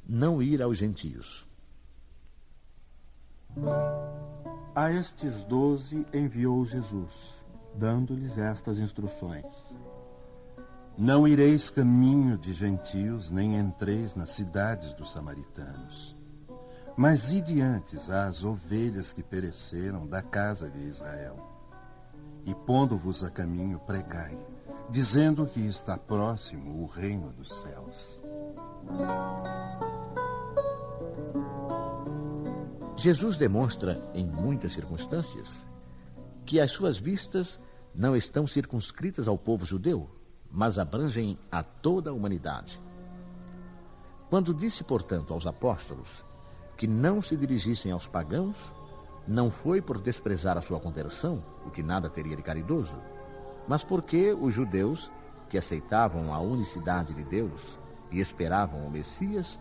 não ir aos gentios. A estes 12 enviou Jesus, dando-lhes estas instruções: Não ireis caminho de gentios, nem entreis nas cidades dos samaritanos. Mas ide antes às ovelhas que pereceram da casa de Israel. E pondo-vos a caminho, pregai, dizendo que está próximo o reino dos céus. Jesus demonstra, em muitas circunstâncias, que as suas vistas não estão circunscritas ao povo judeu, mas abrangem a toda a humanidade. Quando disse, portanto, aos apóstolos que não se dirigissem aos pagãos, não foi por desprezar a sua conversão, o que nada teria de caridoso, mas porque os judeus, que aceitavam a unicidade de Deus e esperavam o Messias,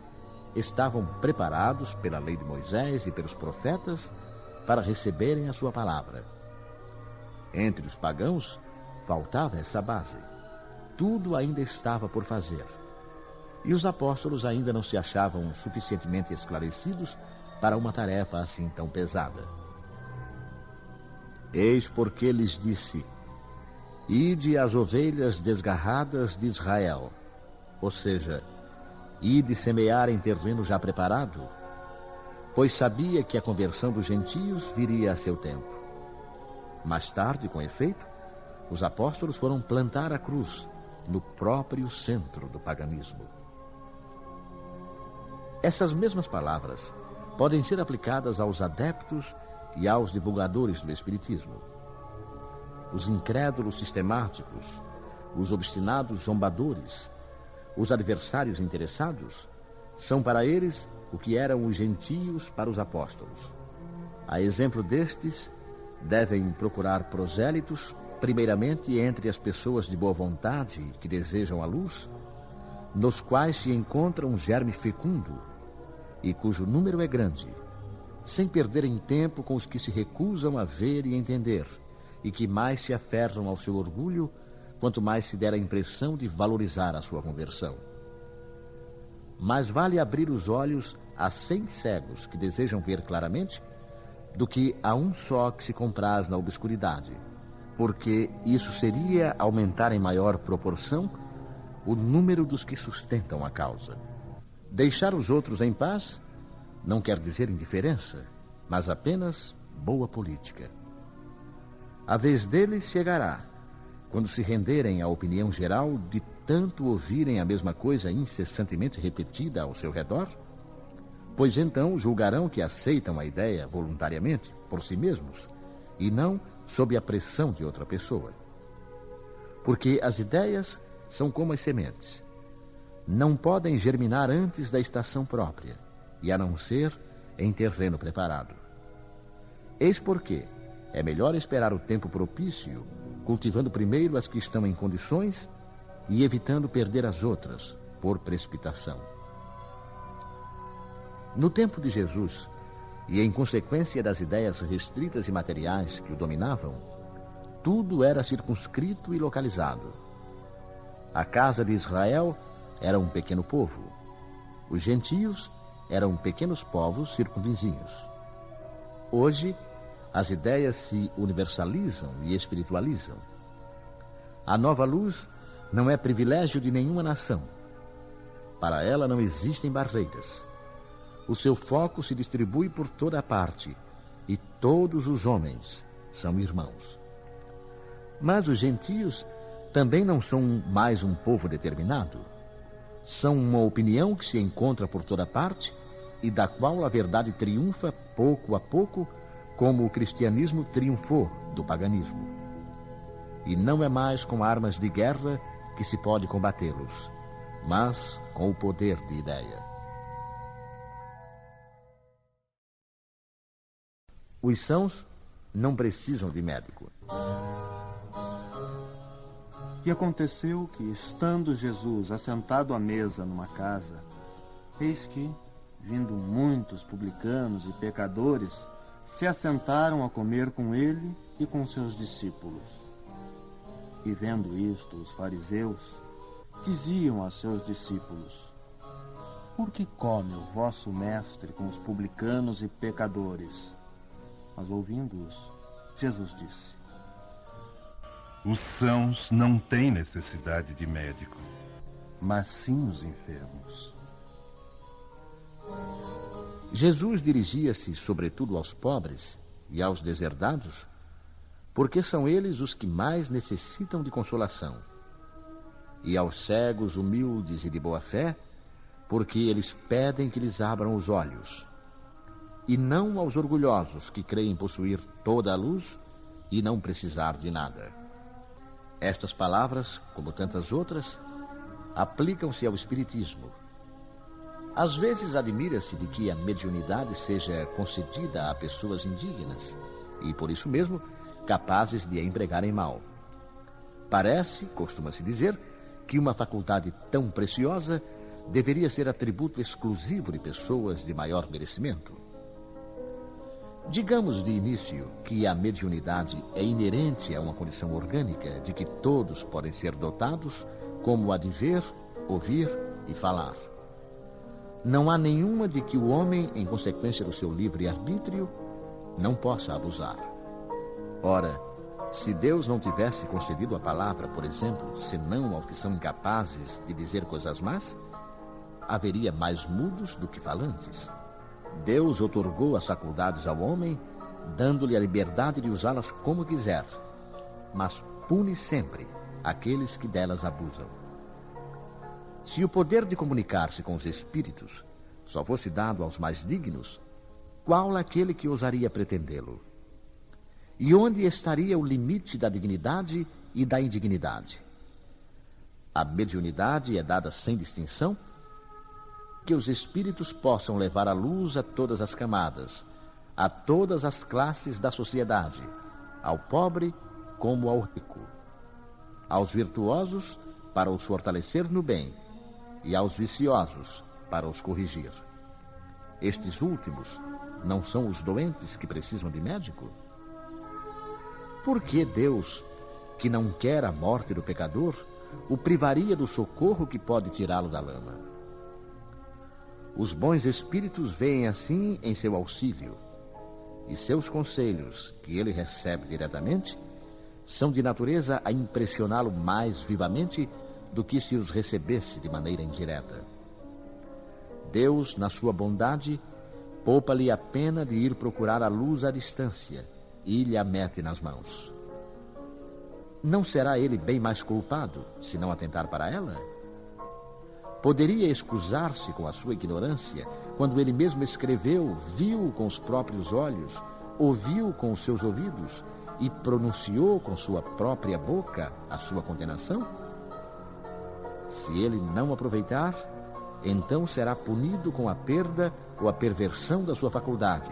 estavam preparados pela lei de Moisés e pelos profetas para receberem a sua palavra. Entre os pagãos faltava essa base. Tudo ainda estava por fazer. E os apóstolos ainda não se achavam suficientemente esclarecidos para uma tarefa assim tão pesada. Eis porque lhes disse: Ide às ovelhas desgarradas de Israel, ou seja, ide semear em terreno já preparado, pois sabia que a conversão dos gentios viria a seu tempo. Mais tarde, com efeito, os apóstolos foram plantar a cruz no próprio centro do paganismo. Essas mesmas palavras podem ser aplicadas aos adeptos e aos divulgadores do Espiritismo. Os incrédulos sistemáticos, os obstinados zombadores, os adversários interessados, são para eles o que eram os gentios para os apóstolos. A exemplo destes, devem procurar prosélitos, primeiramente entre as pessoas de boa vontade que desejam a luz, nos quais se encontra um germe fecundo e cujo número é grande, sem perderem tempo com os que se recusam a ver e entender, e que mais se aferram ao seu orgulho, quanto mais se der a impressão de valorizar a sua conversão. Mais vale abrir os olhos a 100 cegos que desejam ver claramente, do que a um só que se compraz na obscuridade, porque isso seria aumentar em maior proporção o número dos que sustentam a causa. Deixar os outros em paz não quer dizer indiferença, mas apenas boa política. A vez deles chegará, quando se renderem à opinião geral de tanto ouvirem a mesma coisa incessantemente repetida ao seu redor, pois então julgarão que aceitam a ideia voluntariamente, por si mesmos, e não sob a pressão de outra pessoa. Porque as ideias são como as sementes. Não podem germinar antes da estação própria, e a não ser em terreno preparado. Eis porque é melhor esperar o tempo propício, cultivando primeiro as que estão em condições e evitando perder as outras por precipitação. No tempo de Jesus, e em consequência das ideias restritas e materiais que o dominavam, tudo era circunscrito e localizado. A casa de Israel era um pequeno povo. Os gentios eram pequenos povos circunvizinhos. Hoje, as ideias se universalizam e espiritualizam. A nova luz não é privilégio de nenhuma nação. Para ela não existem barreiras. O seu foco se distribui por toda a parte, e todos os homens são irmãos. Mas os gentios também não são mais um povo determinado. São uma opinião que se encontra por toda parte e da qual a verdade triunfa pouco a pouco, como o cristianismo triunfou do paganismo. E não é mais com armas de guerra que se pode combatê-los, mas com o poder de ideia. Os sãos não precisam de médico. E aconteceu que, estando Jesus assentado à mesa numa casa, eis que, vindo muitos publicanos e pecadores, se assentaram a comer com ele e com seus discípulos. E vendo isto, os fariseus diziam a seus discípulos: por que come o vosso mestre com os publicanos e pecadores? Mas ouvindo-os, Jesus disse: Os sãos não têm necessidade de médico, mas sim os enfermos. Jesus dirigia-se sobretudo aos pobres e aos deserdados, porque são eles os que mais necessitam de consolação, e aos cegos, humildes e de boa fé, porque eles pedem que lhes abram os olhos, e não aos orgulhosos que creem possuir toda a luz e não precisar de nada. Estas palavras, como tantas outras, aplicam-se ao espiritismo. Às vezes admira-se de que a mediunidade seja concedida a pessoas indignas e, por isso mesmo, capazes de a empregarem mal. Parece, costuma-se dizer, que uma faculdade tão preciosa deveria ser atributo exclusivo de pessoas de maior merecimento. Digamos de início que a mediunidade é inerente a uma condição orgânica de que todos podem ser dotados, como a de ver, ouvir e falar. Não há nenhuma de que o homem, em consequência do seu livre-arbítrio, não possa abusar. Ora, se Deus não tivesse concedido a palavra, por exemplo, senão aos que são incapazes de dizer coisas más, haveria mais mudos do que falantes. Deus outorgou as faculdades ao homem, dando-lhe a liberdade de usá-las como quiser, mas pune sempre aqueles que delas abusam. Se o poder de comunicar-se com os espíritos só fosse dado aos mais dignos, qual aquele que ousaria pretendê-lo? E onde estaria o limite da dignidade e da indignidade? A mediunidade é dada sem distinção, que os espíritos possam levar a luz a todas as camadas, a todas as classes da sociedade, ao pobre como ao rico, aos virtuosos para os fortalecer no bem, e aos viciosos para os corrigir. Estes últimos não são os doentes que precisam de médico? Por que Deus, que não quer a morte do pecador, o privaria do socorro que pode tirá-lo da lama? Os bons espíritos veem assim em seu auxílio, e seus conselhos, que ele recebe diretamente, são de natureza a impressioná-lo mais vivamente do que se os recebesse de maneira indireta. Deus, na sua bondade, poupa-lhe a pena de ir procurar a luz à distância e lhe a mete nas mãos. Não será ele bem mais culpado se não atentar para ela? Poderia excusar-se com a sua ignorância quando ele mesmo escreveu, viu com os próprios olhos, ouviu com os seus ouvidos e pronunciou com sua própria boca a sua condenação? Se ele não aproveitar, então será punido com a perda ou a perversão da sua faculdade,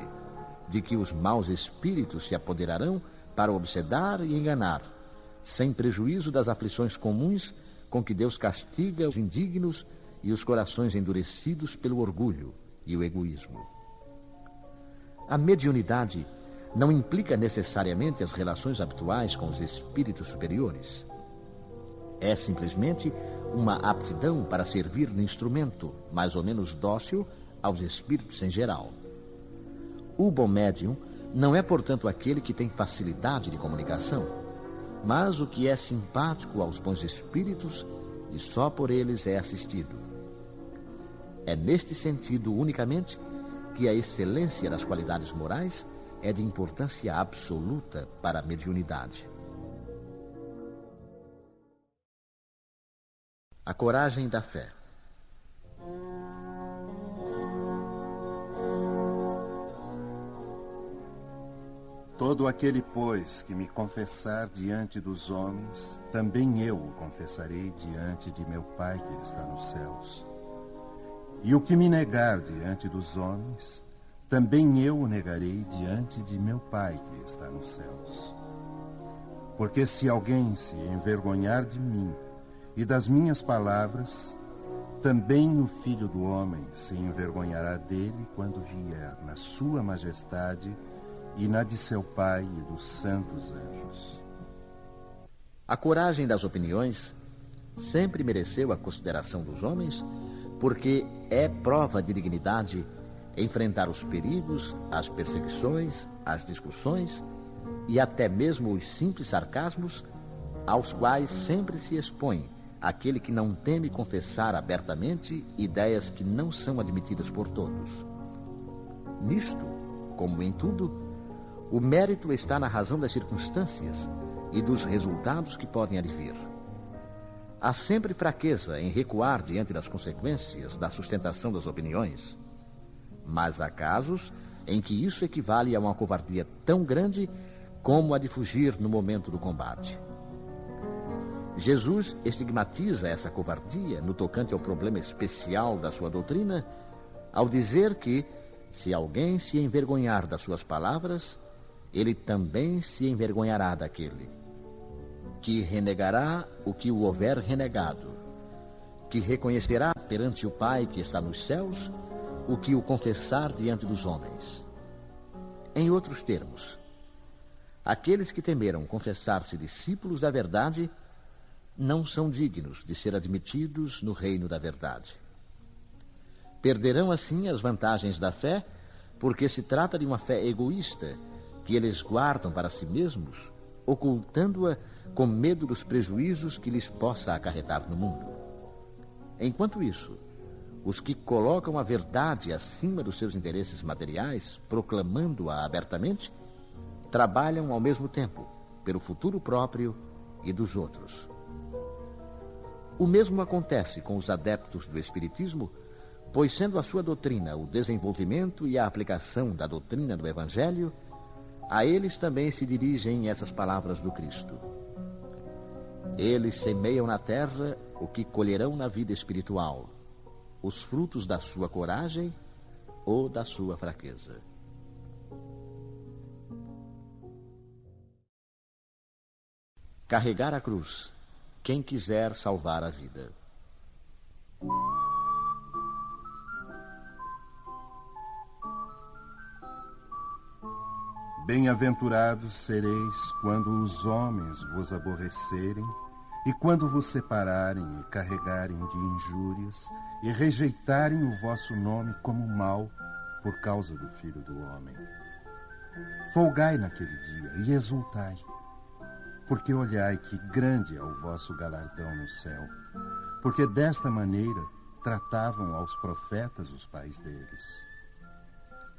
de que os maus espíritos se apoderarão para obsedar e enganar, sem prejuízo das aflições comuns com que Deus castiga os indignos e os corações endurecidos pelo orgulho e o egoísmo. A mediunidade não implica necessariamente as relações habituais com os espíritos superiores. É simplesmente uma aptidão para servir de instrumento, mais ou menos dócil, aos espíritos em geral. O bom médium não é, portanto, aquele que tem facilidade de comunicação, mas o que é simpático aos bons espíritos e só por eles é assistido. É neste sentido unicamente que a excelência das qualidades morais é de importância absoluta para a mediunidade. A coragem da fé. Todo aquele, pois, que me confessar diante dos homens, também eu o confessarei diante de meu Pai que está nos céus. E o que me negar diante dos homens, também eu o negarei diante de meu Pai que está nos céus. Porque se alguém se envergonhar de mim e das minhas palavras, também o Filho do Homem se envergonhará dele quando vier na sua majestade e na de seu Pai e dos santos anjos. A coragem das opiniões sempre mereceu a consideração dos homens, porque é prova de dignidade enfrentar os perigos, as perseguições, as discussões e até mesmo os simples sarcasmos aos quais sempre se expõe aquele que não teme confessar abertamente ideias que não são admitidas por todos. Nisto, como em tudo, o mérito está na razão das circunstâncias e dos resultados que podem advir. Há sempre fraqueza em recuar diante das consequências da sustentação das opiniões, mas há casos em que isso equivale a uma covardia tão grande como a de fugir no momento do combate. Jesus estigmatiza essa covardia no tocante ao problema especial da sua doutrina, ao dizer que, se alguém se envergonhar das suas palavras, ele também se envergonhará daquele, que renegará o que o houver renegado, que reconhecerá perante o Pai que está nos céus o que o confessar diante dos homens. Em outros termos, aqueles que temeram confessar-se discípulos da verdade não são dignos de ser admitidos no reino da verdade. Perderão assim as vantagens da fé, porque se trata de uma fé egoísta que eles guardam para si mesmos, ocultando-a com medo dos prejuízos que lhes possa acarretar no mundo. Enquanto isso, os que colocam a verdade acima dos seus interesses materiais, proclamando-a abertamente, trabalham ao mesmo tempo pelo futuro próprio e dos outros. O mesmo acontece com os adeptos do Espiritismo, pois sendo a sua doutrina o desenvolvimento e a aplicação da doutrina do Evangelho, a eles também se dirigem essas palavras do Cristo. Eles semeiam na terra o que colherão na vida espiritual, os frutos da sua coragem ou da sua fraqueza. Carregar a cruz, quem quiser salvar a vida. Bem-aventurados sereis quando os homens vos aborrecerem e quando vos separarem e carregarem de injúrias e rejeitarem o vosso nome como mal por causa do Filho do Homem. Folgai naquele dia e exultai, porque olhai que grande é o vosso galardão no céu, porque desta maneira tratavam aos profetas os pais deles.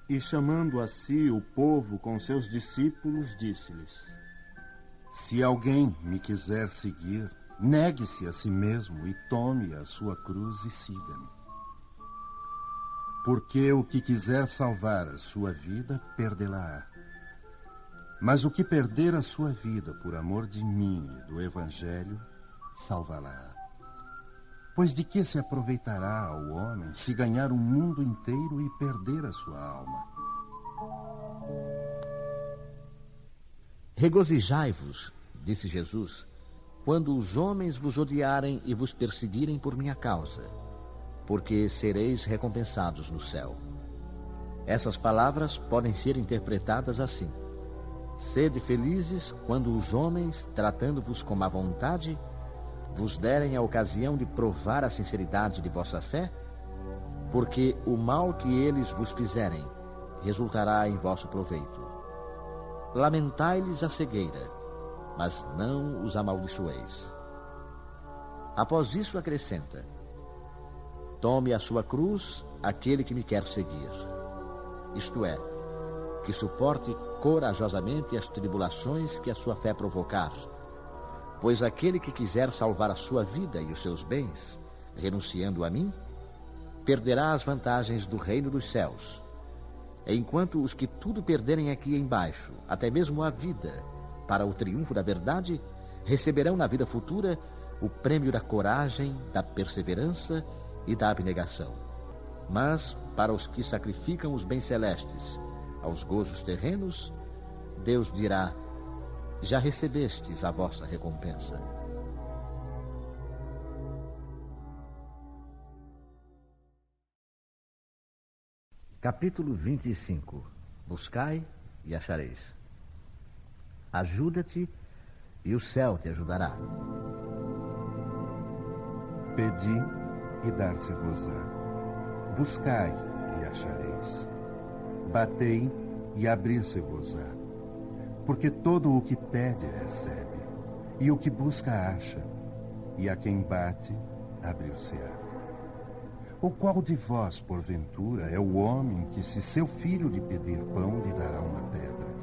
E chamando a si o povo com seus discípulos, disse-lhes: Se alguém me quiser seguir, negue-se a si mesmo e tome a sua cruz e siga-me. Porque o que quiser salvar a sua vida, perdê-la-á. Mas o que perder a sua vida por amor de mim e do Evangelho, salvá-la-á. Pois de que se aproveitará ao homem se ganhar o mundo inteiro e perder a sua alma? Regozijai-vos, disse Jesus, quando os homens vos odiarem e vos perseguirem por minha causa, porque sereis recompensados no céu. Essas palavras podem ser interpretadas assim: sede felizes quando os homens, tratando-vos com má vontade, vos derem a ocasião de provar a sinceridade de vossa fé, porque o mal que eles vos fizerem resultará em vosso proveito. Lamentai-lhes a cegueira, mas não os amaldiçoeis. Após isso acrescenta: tome a sua cruz aquele que me quer seguir. Isto é, que suporte corajosamente as tribulações que a sua fé provocar, pois aquele que quiser salvar a sua vida e os seus bens, renunciando a mim, perderá as vantagens do reino dos céus, enquanto os que tudo perderem aqui embaixo, até mesmo a vida, para o triunfo da verdade, receberão na vida futura o prêmio da coragem, da perseverança e da abnegação. Mas, para os que sacrificam os bens celestes aos gozos terrenos, Deus dirá: já recebestes a vossa recompensa. Capítulo 25. Buscai e achareis. Ajuda-te e o céu te ajudará. Pedi e dar-se-vos-á. Buscai e achareis. Batei e abrir-se-vos-á. Porque todo o que pede recebe, e o que busca acha, e a quem bate abrir-se-á. Ou qual de vós, porventura, é o homem que, se seu filho lhe pedir pão, lhe dará uma pedra?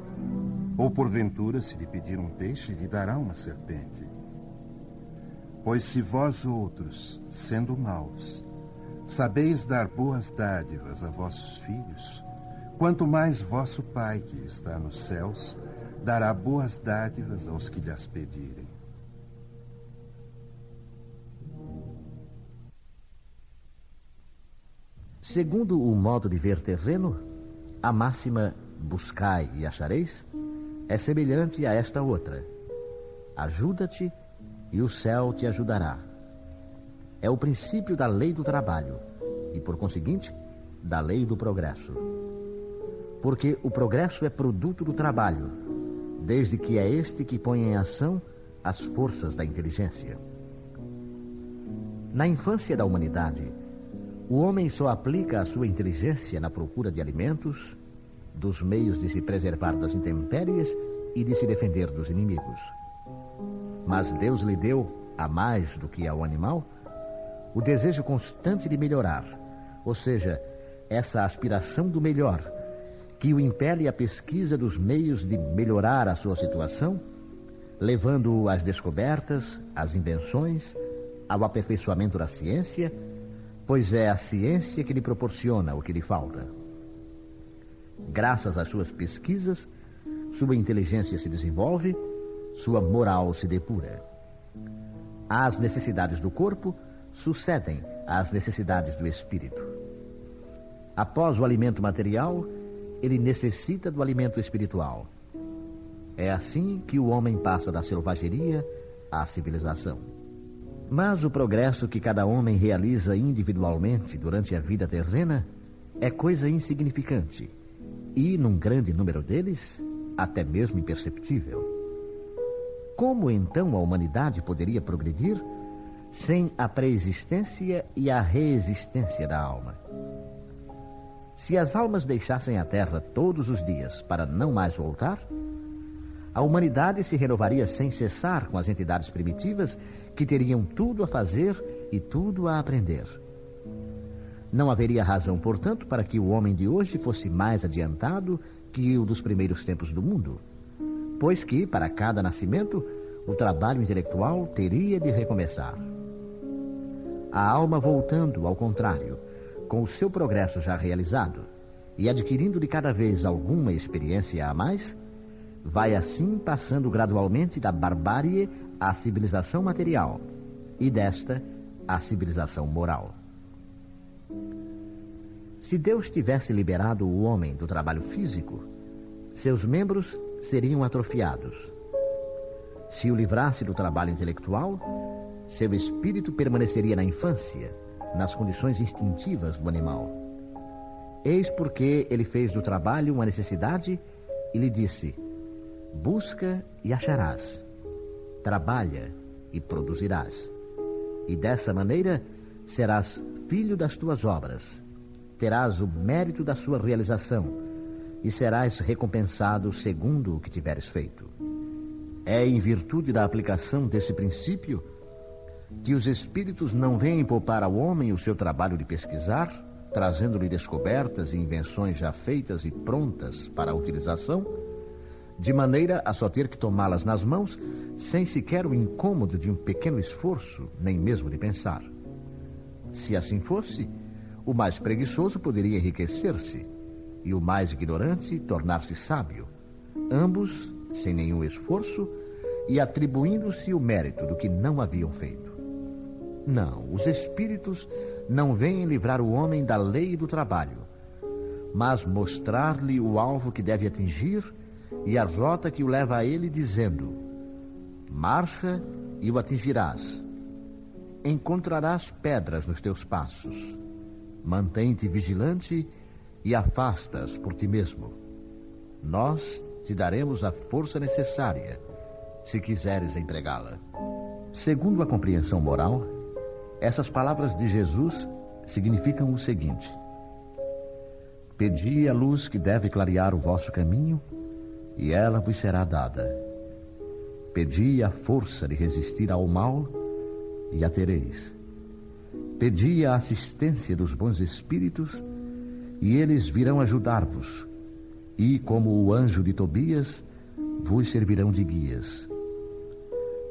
Ou porventura, se lhe pedir um peixe, lhe dará uma serpente? Pois se vós outros, sendo maus, sabeis dar boas dádivas a vossos filhos, quanto mais vosso Pai que está nos céus dará boas dádivas aos que lhas pedirem. Segundo o modo de ver terreno, a máxima buscai e achareis é semelhante a esta outra: ajuda-te e o céu te ajudará. É o princípio da lei do trabalho e, por conseguinte, da lei do progresso. Porque o progresso é produto do trabalho, desde que é este que põe em ação as forças da inteligência. Na infância da humanidade, o homem só aplica a sua inteligência na procura de alimentos, dos meios de se preservar das intempéries e de se defender dos inimigos. Mas Deus lhe deu, a mais do que ao animal, o desejo constante de melhorar, ou seja, essa aspiração do melhor, que o impele à pesquisa dos meios de melhorar a sua situação, levando-o às descobertas, às invenções, ao aperfeiçoamento da ciência, pois é a ciência que lhe proporciona o que lhe falta. Graças às suas pesquisas, sua inteligência se desenvolve, sua moral se depura. As necessidades do corpo sucedem às necessidades do espírito. Após o alimento material, ele necessita do alimento espiritual. É assim que o homem passa da selvageria à civilização. Mas o progresso que cada homem realiza individualmente durante a vida terrena é coisa insignificante e, num grande número deles, até mesmo imperceptível. Como então a humanidade poderia progredir sem a preexistência e a reexistência da alma? Se as almas deixassem a Terra todos os dias para não mais voltar, a humanidade se renovaria sem cessar com as entidades primitivas que teriam tudo a fazer e tudo a aprender. Não haveria razão, portanto, para que o homem de hoje fosse mais adiantado que o dos primeiros tempos do mundo, pois que, para cada nascimento, o trabalho intelectual teria de recomeçar. A alma voltando, ao contrário, com o seu progresso já realizado e adquirindo de cada vez alguma experiência a mais, vai assim passando gradualmente da barbárie à civilização material e desta à civilização moral. Se Deus tivesse liberado o homem do trabalho físico, seus membros seriam atrofiados. Se o livrasse do trabalho intelectual, seu espírito permaneceria na infância, nas condições instintivas do animal. Eis porque ele fez do trabalho uma necessidade e lhe disse: busca e acharás, trabalha e produzirás. E dessa maneira serás filho das tuas obras, terás o mérito da sua realização e serás recompensado segundo o que tiveres feito. É em virtude da aplicação desse princípio que os espíritos não vêm poupar ao homem o seu trabalho de pesquisar, trazendo-lhe descobertas e invenções já feitas e prontas para a utilização, de maneira a só ter que tomá-las nas mãos, sem sequer o incômodo de um pequeno esforço, nem mesmo de pensar. Se assim fosse, o mais preguiçoso poderia enriquecer-se e o mais ignorante tornar-se sábio, ambos sem nenhum esforço e atribuindo-se o mérito do que não haviam feito. Não, os espíritos não vêm livrar o homem da lei do trabalho, mas mostrar-lhe o alvo que deve atingir e a rota que o leva a ele, dizendo: marcha e o atingirás. Encontrarás pedras nos teus passos. Mantém-te vigilante e afasta-as por ti mesmo. Nós te daremos a força necessária, se quiseres empregá-la. Segundo a compreensão moral, Essas palavras de Jesus significam o seguinte: pedi a luz que deve clarear o vosso caminho, e ela vos será dada. Pedi a força de resistir ao mal, e a tereis. Pedi a assistência dos bons espíritos, e eles virão ajudar-vos, e, como o anjo de Tobias, vos servirão de guias.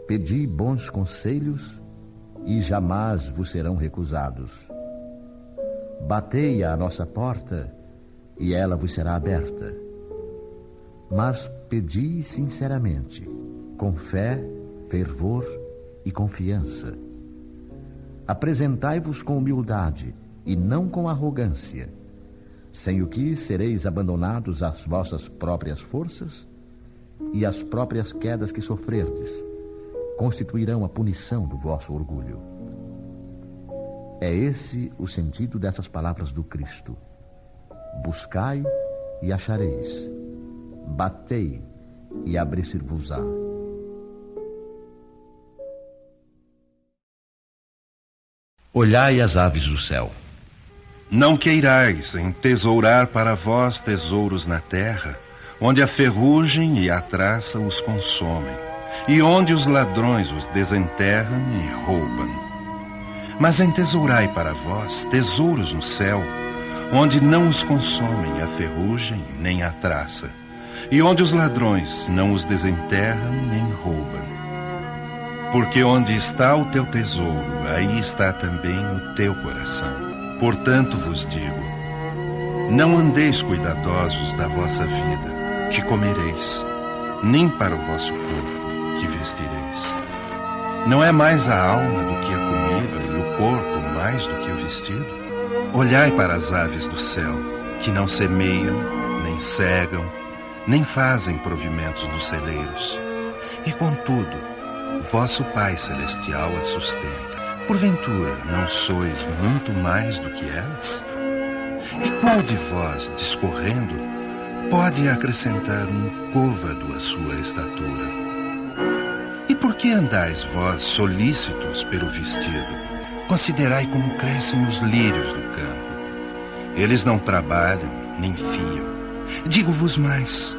Pedi bons conselhos, e jamais vos serão recusados. Batei à nossa porta, e ela vos será aberta. Mas pedi sinceramente, com fé, fervor e confiança. Apresentai-vos com humildade e não com arrogância, sem o que sereis abandonados às vossas próprias forças, e as próprias quedas que sofrerdes constituirão a punição do vosso orgulho. É esse o sentido dessas palavras do Cristo. Buscai e achareis. Batei e abrir-se-vos-á. Olhai as aves do céu. Não queirais entesourar para vós tesouros na terra, onde a ferrugem e a traça os consomem, e onde os ladrões os desenterram e roubam. Mas entesourai para vós tesouros no céu, onde não os consomem a ferrugem nem a traça, e onde os ladrões não os desenterram nem roubam. Porque onde está o teu tesouro, aí está também o teu coração. Portanto vos digo, não andeis cuidadosos da vossa vida, que comereis, nem para o vosso corpo, que vestireis. Não é mais a alma do que a comida, e o corpo mais do que o vestido? Olhai para as aves do céu, que não semeiam, nem cegam, nem fazem provimentos nos celeiros. E contudo, vosso Pai Celestial as sustenta. Porventura, não sois muito mais do que elas? E qual de vós, discorrendo, pode acrescentar um côvado à sua estatura? E por que andais vós solícitos pelo vestido? Considerai como crescem os lírios do campo. Eles não trabalham, nem fiam. Digo-vos mais,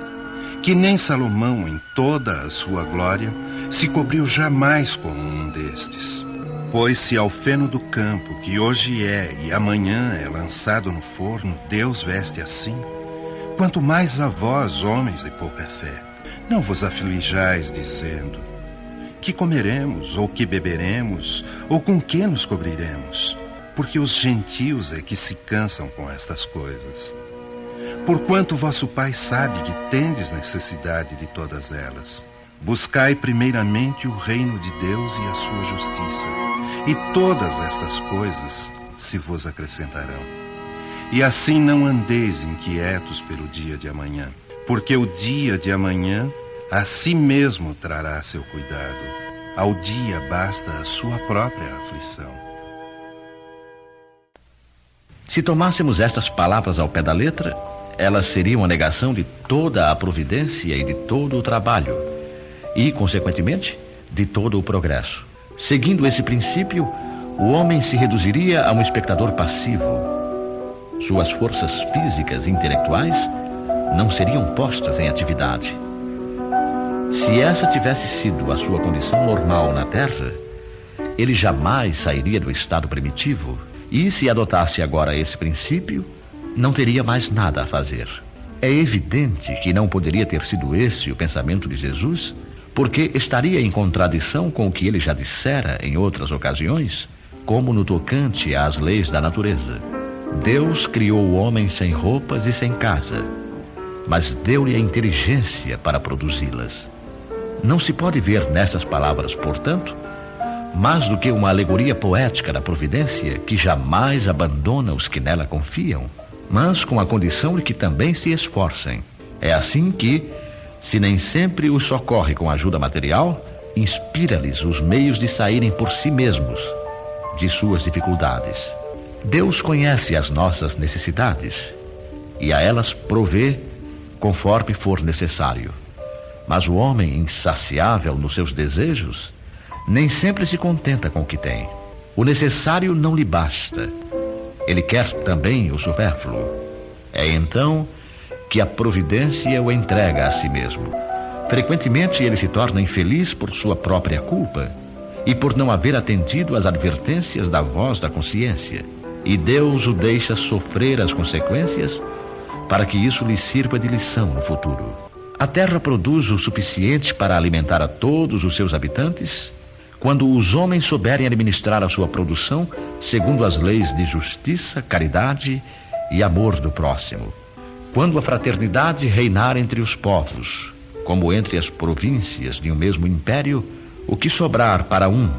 que nem Salomão, em toda a sua glória, se cobriu jamais como um destes. Pois se ao feno do campo, que hoje é e amanhã é lançado no forno, Deus veste assim, quanto mais a vós, homens de pouca fé. Não vos aflijais dizendo, que comeremos, ou que beberemos, ou com que nos cobriremos? Porque os gentios é que se cansam com estas coisas. Porquanto vosso Pai sabe que tendes necessidade de todas elas. Buscai primeiramente o reino de Deus e a sua justiça, e todas estas coisas se vos acrescentarão. E assim não andeis inquietos pelo dia de amanhã, porque o dia de amanhã a si mesmo trará seu cuidado. Ao dia basta a sua própria aflição. Se tomássemos estas palavras ao pé da letra, elas seriam a negação de toda a providência e de todo o trabalho, e, consequentemente, de todo o progresso. Seguindo esse princípio, o homem se reduziria a um espectador passivo. Suas forças físicas e intelectuais não seriam postas em atividade. Se essa tivesse sido a sua condição normal na Terra, ele jamais sairia do estado primitivo, e se adotasse agora esse princípio, não teria mais nada a fazer. É evidente que não poderia ter sido esse o pensamento de Jesus, porque estaria em contradição com o que ele já dissera em outras ocasiões, como no tocante às leis da natureza. Deus criou o homem sem roupas e sem casa, mas deu-lhe a inteligência para produzi-las. Não se pode ver nessas palavras, portanto, mais do que uma alegoria poética da providência que jamais abandona os que nela confiam, mas com a condição de que também se esforcem. É assim que, se nem sempre os socorre com ajuda material, inspira-lhes os meios de saírem por si mesmos de suas dificuldades. Deus conhece as nossas necessidades e a elas provê conforme for necessário. Mas o homem insaciável nos seus desejos nem sempre se contenta com o que tem. O necessário não lhe basta. Ele quer também o supérfluo. É então que a providência o entrega a si mesmo. Frequentemente ele se torna infeliz por sua própria culpa e por não haver atendido às advertências da voz da consciência. E Deus o deixa sofrer as consequências para que isso lhe sirva de lição no futuro. A terra produz o suficiente para alimentar a todos os seus habitantes quando os homens souberem administrar a sua produção segundo as leis de justiça, caridade e amor do próximo. Quando a fraternidade reinar entre os povos, como entre as províncias de um mesmo império, o que sobrar para um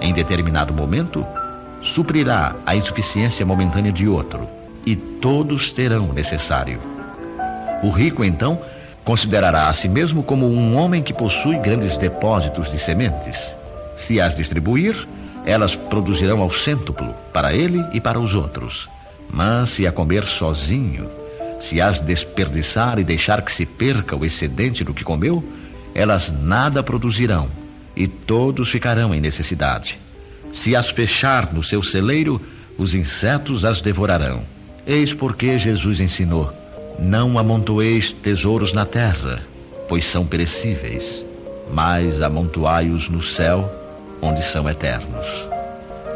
em determinado momento suprirá a insuficiência momentânea de outro, e todos terão o necessário. O rico, então, considerará a si mesmo como um homem que possui grandes depósitos de sementes. Se as distribuir, elas produzirão ao cêntuplo para ele e para os outros. Mas se a comer sozinho, se as desperdiçar e deixar que se perca o excedente do que comeu, elas nada produzirão e todos ficarão em necessidade. Se as fechar no seu celeiro, os insetos as devorarão. Eis porque Jesus ensinou: não amontoeis tesouros na terra, pois são perecíveis, mas amontoai-os no céu, onde são eternos.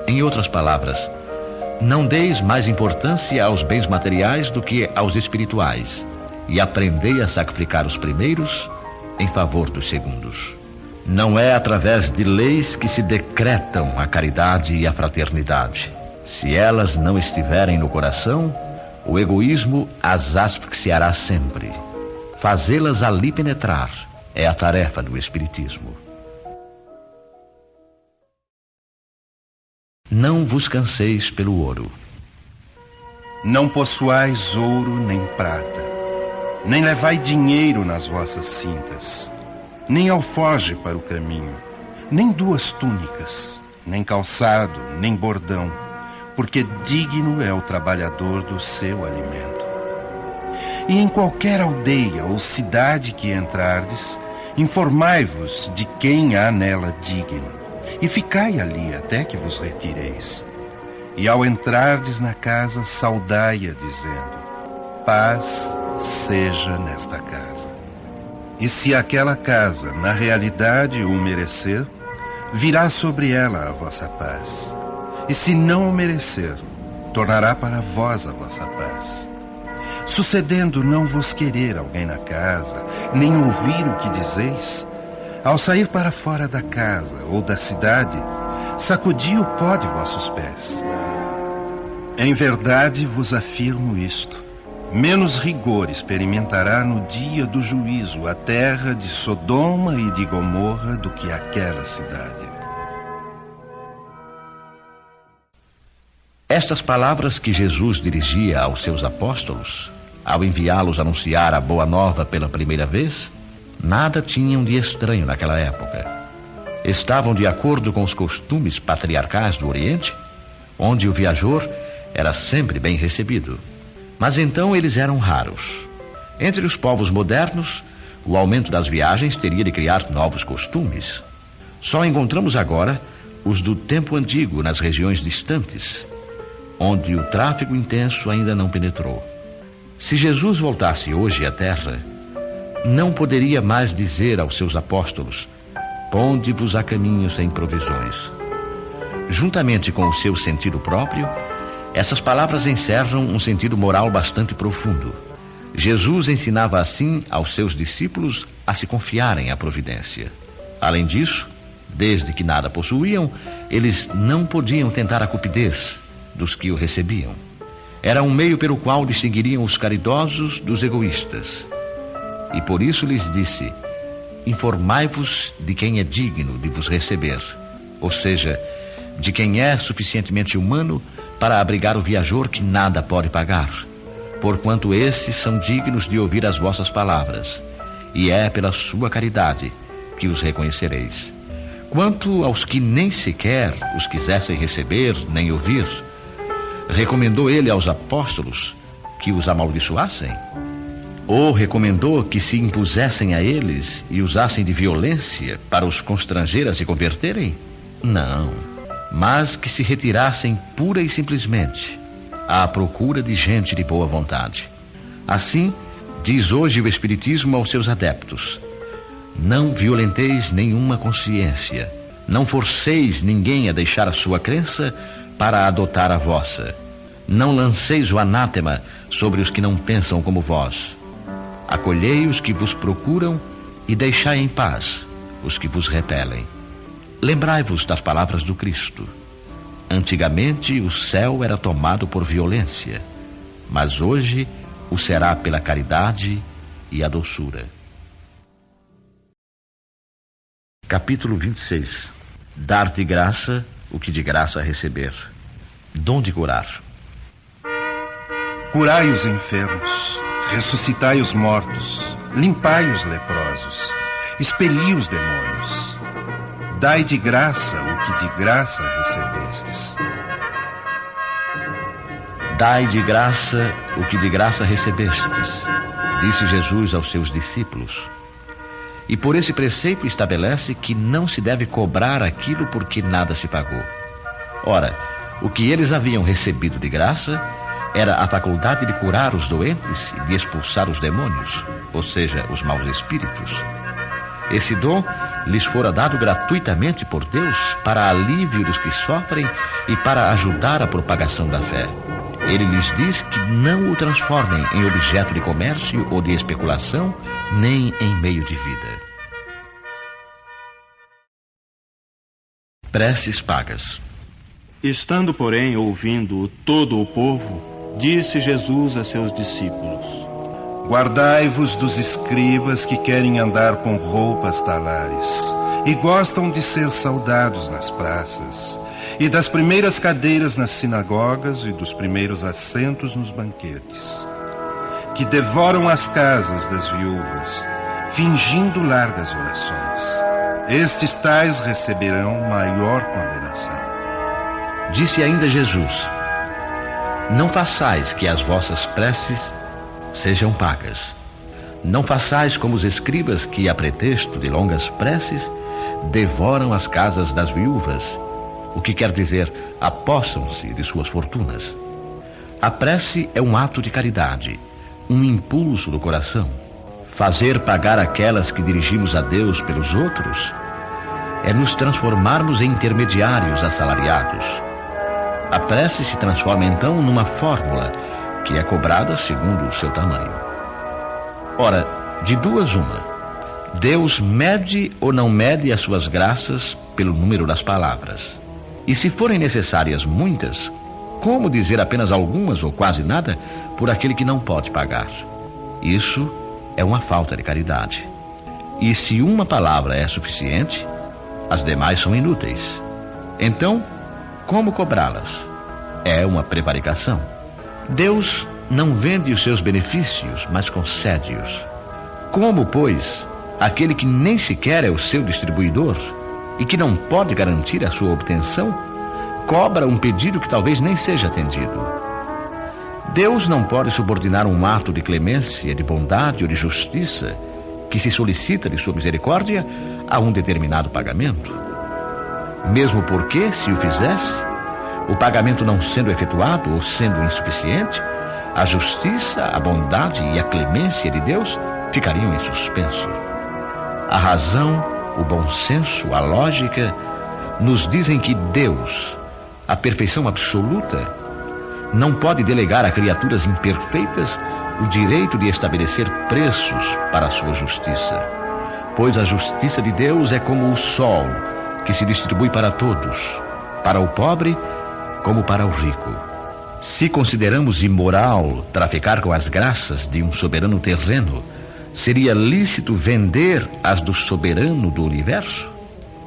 Em outras palavras, não deis mais importância aos bens materiais do que aos espirituais, e aprendei a sacrificar os primeiros em favor dos segundos. Não é através de leis que se decretam a caridade e a fraternidade. Se elas não estiverem no coração, o egoísmo as asfixiará sempre. Fazê-las ali penetrar é a tarefa do Espiritismo. Não vos canseis pelo ouro. Não possuais ouro nem prata, nem levai dinheiro nas vossas cintas, nem alforje para o caminho, nem 2 túnicas, nem calçado, nem bordão, porque digno é o trabalhador do seu alimento. E em qualquer aldeia ou cidade que entrardes, informai-vos de quem há nela digno, e ficai ali até que vos retireis. E ao entrardes na casa, saudai-a, dizendo: paz seja nesta casa. E se aquela casa, na realidade, o merecer, virá sobre ela a vossa paz. E se não o merecer, tornará para vós a vossa paz. Sucedendo não vos querer alguém na casa, nem ouvir o que dizeis, ao sair para fora da casa ou da cidade, sacudi o pó de vossos pés. Em verdade vos afirmo isto: menos rigor experimentará no dia do juízo a terra de Sodoma e de Gomorra do que aquela cidade. Estas palavras que Jesus dirigia aos seus apóstolos, ao enviá-los anunciar a Boa Nova pela primeira vez, nada tinham de estranho naquela época. Estavam de acordo com os costumes patriarcais do Oriente, onde o viajor era sempre bem recebido. Mas então eles eram raros. Entre os povos modernos, o aumento das viagens teria de criar novos costumes. Só encontramos agora os do tempo antigo nas regiões distantes, onde o tráfego intenso ainda não penetrou. Se Jesus voltasse hoje à terra, não poderia mais dizer aos seus apóstolos: ponde-vos a caminho sem provisões. Juntamente com o seu sentido próprio, essas palavras encerram um sentido moral bastante profundo. Jesus ensinava assim aos seus discípulos a se confiarem à providência. Além disso, desde que nada possuíam, eles não podiam tentar a cupidez dos que o recebiam. Era um meio pelo qual distinguiriam os caridosos dos egoístas. E por isso lhes disse: informai-vos de quem é digno de vos receber, ou seja, de quem é suficientemente humano para abrigar o viajor que nada pode pagar, porquanto esses são dignos de ouvir as vossas palavras, e é pela sua caridade que os reconhecereis. Quanto aos que nem sequer os quisessem receber nem ouvir, recomendou ele aos apóstolos que os amaldiçoassem? Ou recomendou que se impusessem a eles e usassem de violência para os constranger a se converterem? Não. mas que se retirassem pura e simplesmente à procura de gente de boa vontade. Assim, diz hoje o Espiritismo aos seus adeptos: não violenteis nenhuma consciência, não forceis ninguém a deixar a sua crença para adotar a vossa. Não lanceis o anátema sobre os que não pensam como vós. Acolhei os que vos procuram e deixai em paz os que vos repelem. Lembrai-vos das palavras do Cristo. Antigamente o céu era tomado por violência, mas hoje o será pela caridade e a doçura. Capítulo 26. Dar de graça o que de graça receber. Dom de curar. Curai os enfermos, ressuscitai os mortos, limpai os leprosos, expeli os demônios. Dai de graça o que de graça recebestes. Dai de graça o que de graça recebestes, disse Jesus aos seus discípulos. E por esse preceito estabelece que não se deve cobrar aquilo por que nada se pagou. Ora, o que eles haviam recebido de graça era a faculdade de curar os doentes e de expulsar os demônios, ou seja, os maus espíritos. Esse dom lhes fora dado gratuitamente por Deus para alívio dos que sofrem e para ajudar a propagação da fé. Ele lhes diz que não o transformem em objeto de comércio ou de especulação, nem em meio de vida. Preces pagas. Estando, porém, ouvindo todo o povo, disse Jesus a seus discípulos: Guardai-vos dos escribas que querem andar com roupas talares e gostam de ser saudados nas praças, e das primeiras cadeiras nas sinagogas e dos primeiros assentos nos banquetes, que devoram as casas das viúvas, fingindo largas orações. Estes tais receberão maior condenação. Disse ainda Jesus: não façais que as vossas preces sejam pagas. Não façais como os escribas que, a pretexto de longas preces, devoram as casas das viúvas, o que quer dizer, apossam-se de suas fortunas. A prece é um ato de caridade, um impulso do coração. Fazer pagar aquelas que dirigimos a Deus pelos outros é nos transformarmos em intermediários assalariados. A prece se transforma então numa fórmula que é cobrada segundo o seu tamanho. Ora, de duas uma: Deus mede ou não mede as suas graças pelo número das palavras. E se forem necessárias muitas, como dizer apenas algumas ou quase nada por aquele que não pode pagar? Isso é uma falta de caridade. E se uma palavra é suficiente, as demais são inúteis. Então, como cobrá-las? É uma prevaricação. Deus não vende os seus benefícios, mas concede-os. Como, pois, aquele que nem sequer é o seu distribuidor e que não pode garantir a sua obtenção, cobra um pedido que talvez nem seja atendido? Deus não pode subordinar um ato de clemência, de bondade ou de justiça que se solicita de sua misericórdia a um determinado pagamento. Mesmo porque, se o fizesse, o pagamento não sendo efetuado ou sendo insuficiente, a justiça, a bondade e a clemência de Deus ficariam em suspenso. A razão, o bom senso, a lógica nos dizem que Deus, a perfeição absoluta, não pode delegar a criaturas imperfeitas o direito de estabelecer preços para a sua justiça, pois a justiça de Deus é como o sol, que se distribui para todos, para o pobre como para o rico. Se consideramos imoral traficar com as graças de um soberano terreno, seria lícito vender as do soberano do universo?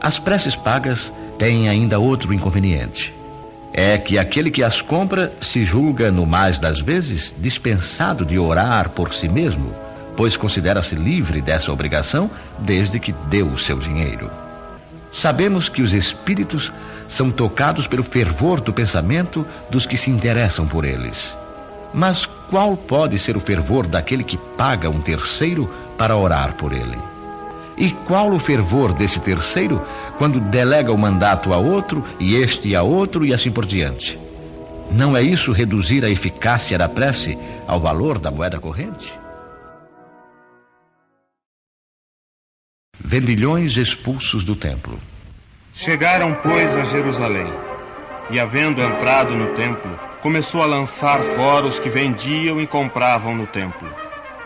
As preces pagas têm ainda outro inconveniente. É que aquele que as compra se julga, no mais das vezes, dispensado de orar por si mesmo, pois considera-se livre dessa obrigação desde que deu o seu dinheiro. Sabemos que os espíritos são tocados pelo fervor do pensamento dos que se interessam por eles. Mas qual pode ser o fervor daquele que paga um terceiro para orar por ele? E qual o fervor desse terceiro quando delega o mandato a outro, e este a outro, e assim por diante? Não é isso reduzir a eficácia da prece ao valor da moeda corrente? Vendilhões expulsos do templo. Chegaram, pois, a Jerusalém, e havendo entrado no templo, começou a lançar fora os que vendiam e compravam no templo,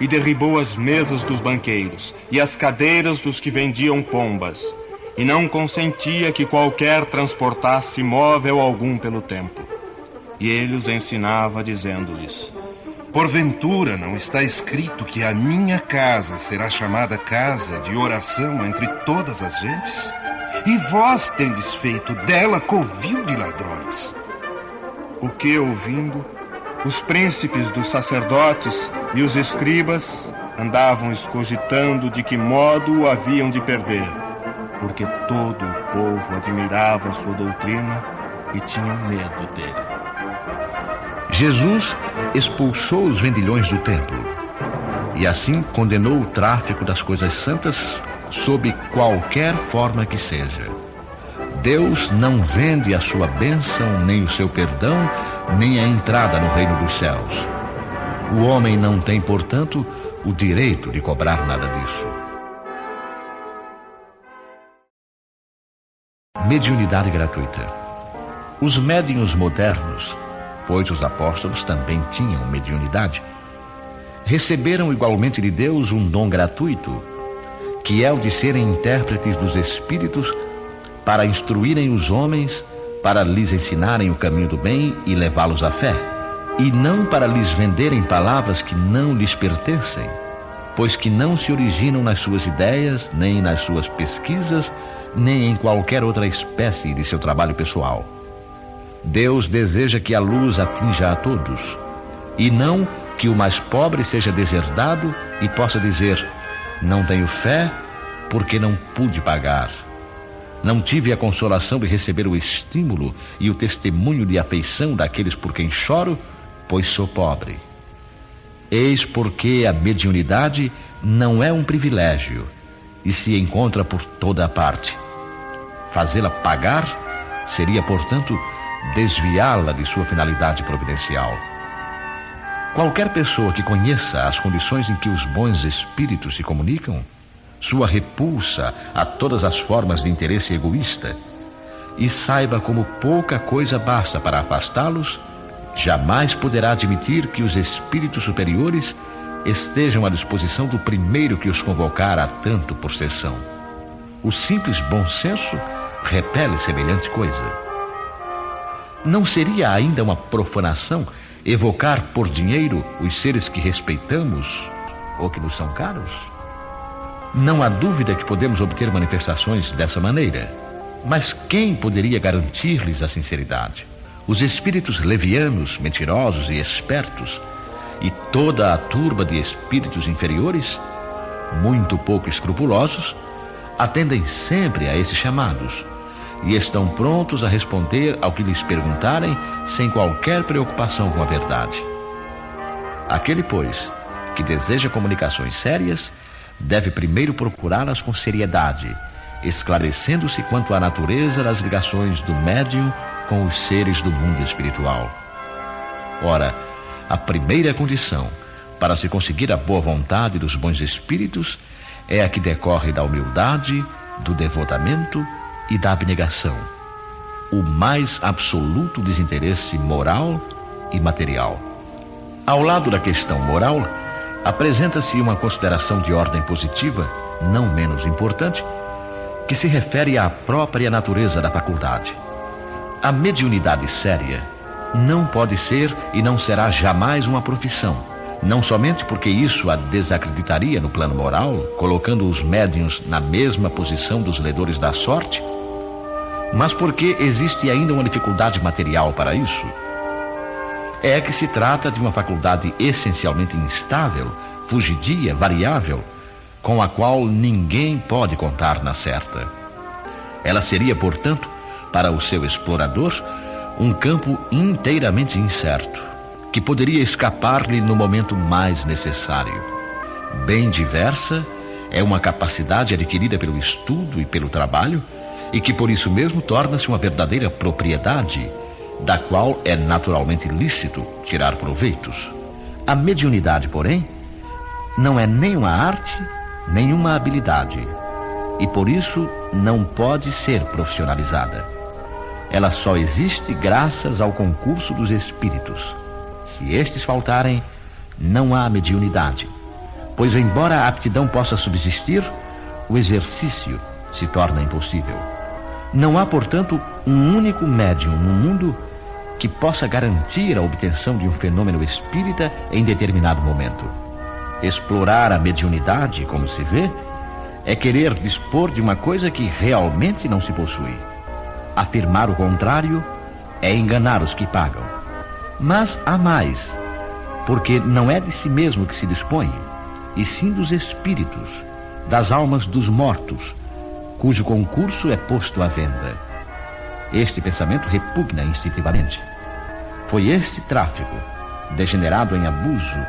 e derribou as mesas dos banqueiros e as cadeiras dos que vendiam pombas, e não consentia que qualquer transportasse móvel algum pelo templo. E ele os ensinava, dizendo-lhes: Porventura não está escrito que a minha casa será chamada casa de oração entre todas as gentes? E vós tendes feito dela covil de ladrões. O que, ouvindo, os príncipes dos sacerdotes e os escribas andavam escogitando de que modo o haviam de perder, porque todo o povo admirava sua doutrina e tinha medo dele. Jesus expulsou os vendilhões do templo e assim condenou o tráfico das coisas santas sob qualquer forma que seja. Deus não vende a sua bênção, nem o seu perdão, nem a entrada no reino dos céus. O homem não tem, portanto, o direito de cobrar nada disso. Mediunidade gratuita. Os médiuns modernos, pois os apóstolos também tinham mediunidade, receberam igualmente de Deus um dom gratuito, que é o de serem intérpretes dos Espíritos para instruírem os homens, para lhes ensinarem o caminho do bem e levá-los à fé, e não para lhes venderem palavras que não lhes pertencem, pois que não se originam nas suas ideias, nem nas suas pesquisas, nem em qualquer outra espécie de seu trabalho pessoal. Deus deseja que a luz atinja a todos, e não que o mais pobre seja deserdado e possa dizer: não tenho fé porque não pude pagar. Não tive a consolação de receber o estímulo e o testemunho de afeição daqueles por quem choro, pois sou pobre. Eis porque a mediunidade não é um privilégio e se encontra por toda a parte. Fazê-la pagar seria, portanto, desviá-la de sua finalidade providencial. Qualquer pessoa que conheça as condições em que os bons espíritos se comunicam, sua repulsa a todas as formas de interesse egoísta, e saiba como pouca coisa basta para afastá-los, jamais poderá admitir que os espíritos superiores estejam à disposição do primeiro que os convocar a tanto por sessão. O simples bom senso repele semelhante coisa. Não seria ainda uma profanação evocar por dinheiro os seres que respeitamos ou que nos são caros? Não há dúvida que podemos obter manifestações dessa maneira, mas quem poderia garantir-lhes a sinceridade? Os espíritos levianos, mentirosos e espertos, e toda a turba de espíritos inferiores, muito pouco escrupulosos, atendem sempre a esses chamados e estão prontos a responder ao que lhes perguntarem sem qualquer preocupação com a verdade. Aquele, pois, que deseja comunicações sérias, deve primeiro procurá-las com seriedade, esclarecendo-se quanto à natureza das ligações do médium com os seres do mundo espiritual. Ora, a primeira condição para se conseguir a boa vontade dos bons espíritos é a que decorre da humildade, do devotamento e da abnegação, o mais absoluto desinteresse moral e material. Ao lado da questão moral, apresenta-se uma consideração de ordem positiva, não menos importante, que se refere à própria natureza da faculdade. A mediunidade séria não pode ser e não será jamais uma profissão, não somente porque isso a desacreditaria no plano moral, colocando os médiuns na mesma posição dos ledores da sorte, mas porque existe ainda uma dificuldade material para isso. É que se trata de uma faculdade essencialmente instável, fugidia, variável, com a qual ninguém pode contar na certa. Ela seria, portanto, para o seu explorador, um campo inteiramente incerto, que poderia escapar-lhe no momento mais necessário. Bem diversa É uma capacidade adquirida pelo estudo e pelo trabalho e que por isso mesmo torna-se uma verdadeira propriedade, da qual é naturalmente lícito tirar proveitos. A mediunidade, porém, não é nem uma arte, nem uma habilidade, e por isso não pode ser profissionalizada. Ela só existe graças ao concurso dos espíritos. Se estes faltarem, não há mediunidade, pois embora a aptidão possa subsistir, o exercício se torna impossível. Não há, portanto, um único médium no mundo que possa garantir a obtenção de um fenômeno espírita em determinado momento. Explorar a mediunidade, como se vê, é querer dispor de uma coisa que realmente não se possui. Afirmar o contrário é enganar os que pagam. Mas há mais, porque não é de si mesmo que se dispõe, e sim dos espíritos, das almas dos mortos, cujo concurso é posto à venda. Este pensamento repugna instintivamente. Foi este tráfico, degenerado em abuso,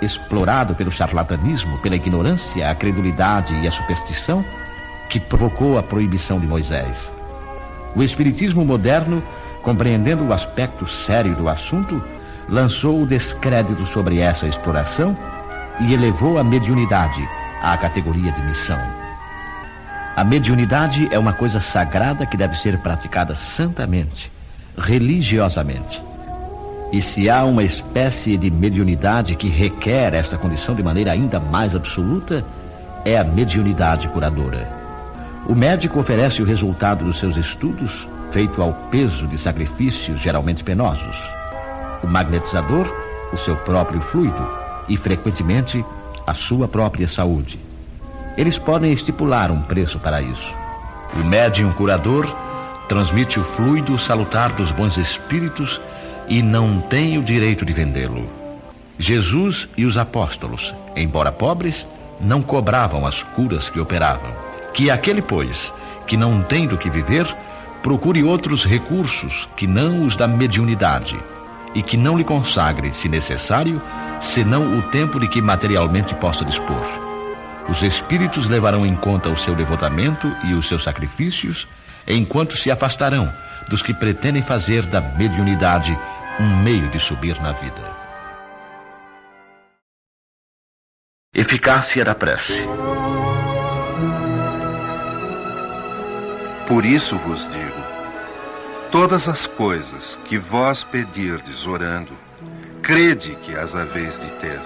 explorado pelo charlatanismo, pela ignorância, a credulidade e a superstição, que provocou a proibição de Moisés. O espiritismo moderno, compreendendo o aspecto sério do assunto, lançou o descrédito sobre essa exploração e elevou a mediunidade à categoria de missão. A mediunidade é uma coisa sagrada que deve ser praticada santamente, religiosamente. E se há uma espécie de mediunidade que requer esta condição de maneira ainda mais absoluta, é a mediunidade curadora. O médico oferece o resultado dos seus estudos, feito ao peso de sacrifícios geralmente penosos. O magnetizador, o seu próprio fluido e, frequentemente, a sua própria saúde. Eles podem estipular um preço para isso. O médium curador transmite o fluido salutar dos bons espíritos e não tem o direito de vendê-lo. Jesus e os apóstolos, embora pobres, não cobravam as curas que operavam. Que aquele, pois, que não tem do que viver, procure outros recursos que não os da mediunidade, e que não lhe consagre, se necessário, senão o tempo de que materialmente possa dispor. Os espíritos levarão em conta o seu devotamento e os seus sacrifícios, enquanto se afastarão dos que pretendem fazer da mediunidade um meio de subir na vida. Eficácia da prece. Por isso vos digo, todas as coisas que vós pedirdes orando, crede que as haveis de ter,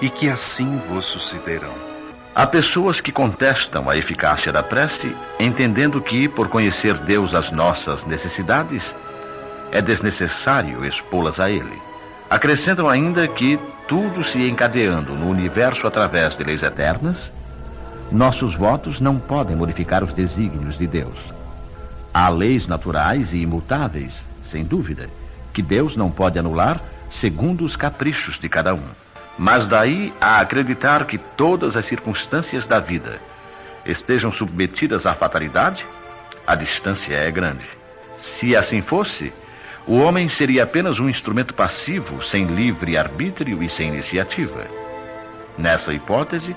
e que assim vos sucederão. Há pessoas que contestam a eficácia da prece, entendendo que, por conhecer Deus as nossas necessidades, é desnecessário expô-las a Ele. Acrescentam ainda que, tudo se encadeando no universo através de leis eternas, nossos votos não podem modificar os desígnios de Deus. Há leis naturais e imutáveis, sem dúvida, que Deus não pode anular segundo os caprichos de cada um. Mas daí a acreditar que todas as circunstâncias da vida estejam submetidas à fatalidade, a distância é grande. Se assim fosse, o homem seria apenas um instrumento passivo, sem livre arbítrio e sem iniciativa. Nessa hipótese,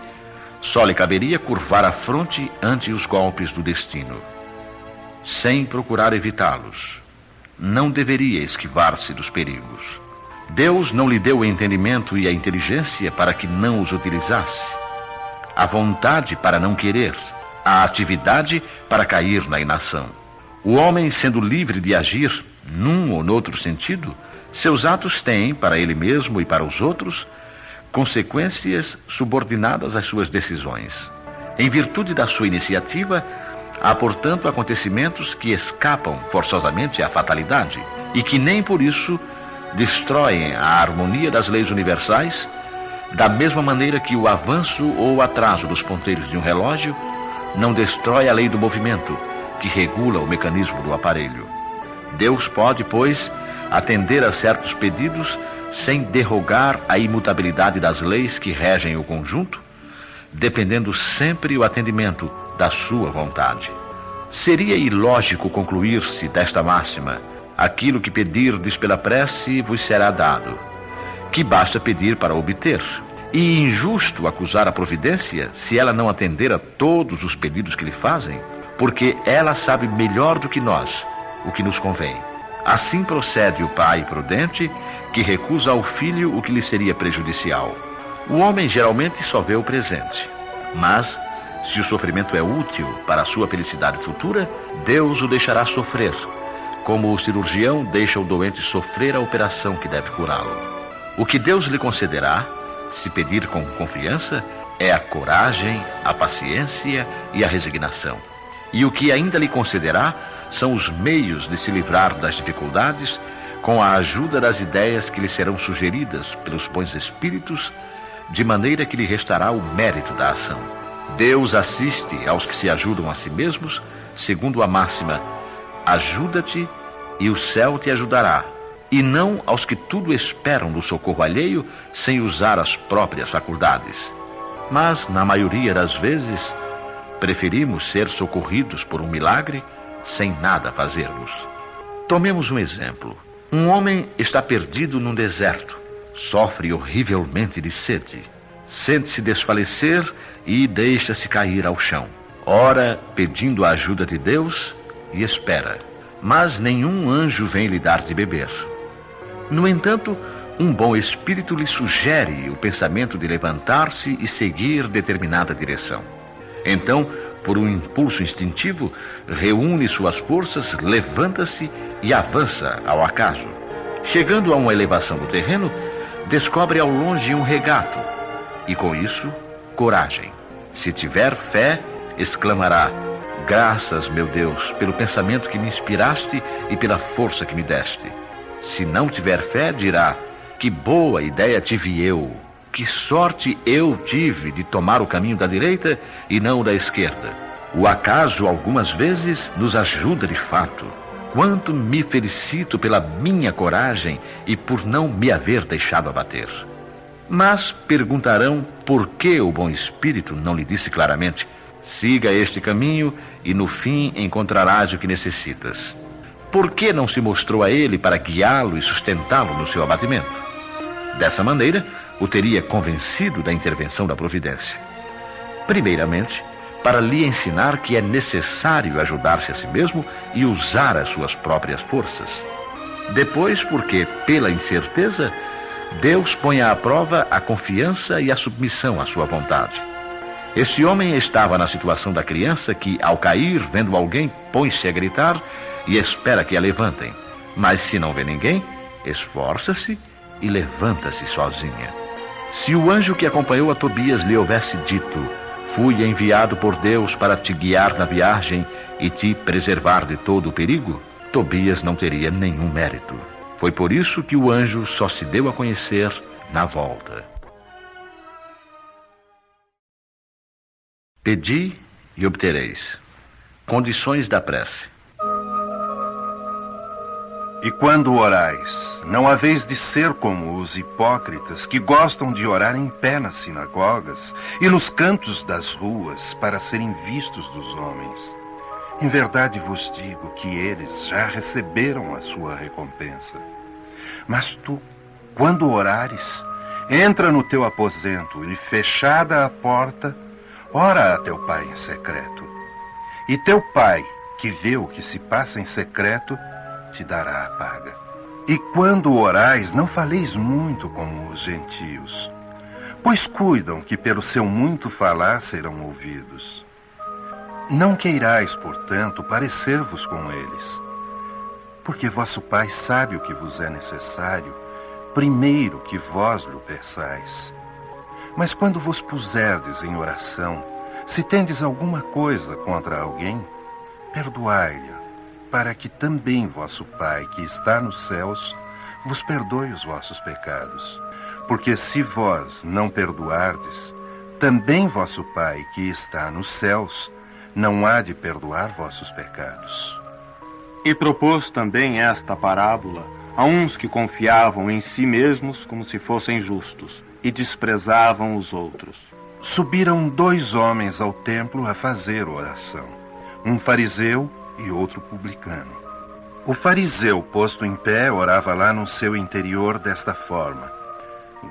só lhe caberia curvar a fronte ante os golpes do destino, sem procurar evitá-los. Não deveria esquivar-se dos perigos. Deus não lhe deu o entendimento e a inteligência para que não os utilizasse, a vontade para não querer, a atividade para cair na inação. O homem, sendo livre de agir num ou noutro sentido, seus atos têm, para ele mesmo e para os outros, consequências subordinadas às suas decisões. Em virtude da sua iniciativa, há, portanto, acontecimentos que escapam forçosamente à fatalidade e que nem por isso destroem a harmonia das leis universais, da mesma maneira que o avanço ou o atraso dos ponteiros de um relógio não destrói a lei do movimento, que regula o mecanismo do aparelho. Deus pode, pois, atender a certos pedidos sem derrogar a imutabilidade das leis que regem o conjunto, dependendo sempre o atendimento da sua vontade. Seria ilógico concluir-se desta máxima: aquilo que pedirdes pela prece vos será dado, que basta pedir para obter, e injusto acusar a providência se ela não atender a todos os pedidos que lhe fazem, porque ela sabe melhor do que nós o que nos convém. Assim procede o pai prudente, que recusa ao filho o que lhe seria prejudicial. O homem geralmente só vê o presente, mas se o sofrimento é útil para a sua felicidade futura, Deus o deixará sofrer, como o cirurgião deixa o doente sofrer a operação que deve curá-lo. O que Deus lhe concederá, se pedir com confiança, é a coragem, a paciência e a resignação. E o que ainda lhe concederá são os meios de se livrar das dificuldades com a ajuda das ideias que lhe serão sugeridas pelos bons espíritos, de maneira que lhe restará o mérito da ação. Deus assiste aos que se ajudam a si mesmos, segundo a máxima: ajuda-te e o céu te ajudará, e não aos que tudo esperam do socorro alheio sem usar as próprias faculdades. Mas, na maioria das vezes, preferimos ser socorridos por um milagre sem nada fazermos. Tomemos um exemplo. Um homem está perdido num deserto, sofre horrivelmente de sede, sente-se desfalecer e deixa-se cair ao chão. Ora, pedindo a ajuda de Deus, e espera, mas nenhum anjo vem lhe dar de beber. No entanto, um bom espírito lhe sugere o pensamento de levantar-se e seguir determinada direção. Então, por um impulso instintivo, reúne suas forças, levanta-se e avança ao acaso. Chegando a uma elevação do terreno, descobre ao longe um regato e, com isso, coragem. Se tiver fé, exclamará: graças, meu Deus, pelo pensamento que me inspiraste e pela força que me deste. Se não tiver fé, dirá: que boa ideia tive eu, que sorte eu tive de tomar o caminho da direita e não o da esquerda. O acaso, algumas vezes, nos ajuda de fato. Quanto me felicito pela minha coragem e por não me haver deixado abater. Mas perguntarão por que o bom espírito não lhe disse claramente: siga este caminho e no fim encontrarás o que necessitas. Por que não se mostrou a ele para guiá-lo e sustentá-lo no seu abatimento? Dessa maneira, o teria convencido da intervenção da providência. Primeiramente, para lhe ensinar que é necessário ajudar-se a si mesmo e usar as suas próprias forças. Depois, porque, pela incerteza, Deus põe à prova a confiança e a submissão à sua vontade. Este homem estava na situação da criança que, ao cair, vendo alguém, põe-se a gritar e espera que a levantem. Mas se não vê ninguém, esforça-se e levanta-se sozinha. Se o anjo que acompanhou a Tobias lhe houvesse dito: fui enviado por Deus para te guiar na viagem e te preservar de todo o perigo, Tobias não teria nenhum mérito. Foi por isso que o anjo só se deu a conhecer na volta. Pedi e obtereis. Condições da prece. E quando orais, não haveis de ser como os hipócritas que gostam de orar em pé nas sinagogas e nos cantos das ruas para serem vistos dos homens. Em verdade vos digo que eles já receberam a sua recompensa. Mas tu, quando orares, entra no teu aposento e, fechada a porta, ora a teu pai em secreto. E teu pai, que vê o que se passa em secreto, te dará a paga. E quando orais, não faleis muito como os gentios, pois cuidam que pelo seu muito falar serão ouvidos. Não queirais, portanto, parecer-vos com eles, porque vosso Pai sabe o que vos é necessário, primeiro que vós lhe peçais. Mas quando vos puserdes em oração, se tendes alguma coisa contra alguém, perdoai-lhe, para que também vosso Pai, que está nos céus, vos perdoe os vossos pecados. Porque se vós não perdoardes, também vosso Pai, que está nos céus, não há de perdoar vossos pecados. E propôs também esta parábola a uns que confiavam em si mesmos como se fossem justos e desprezavam os outros. Subiram 2 homens ao templo a fazer oração, um fariseu e outro publicano. O fariseu, posto em pé, orava lá no seu interior desta forma: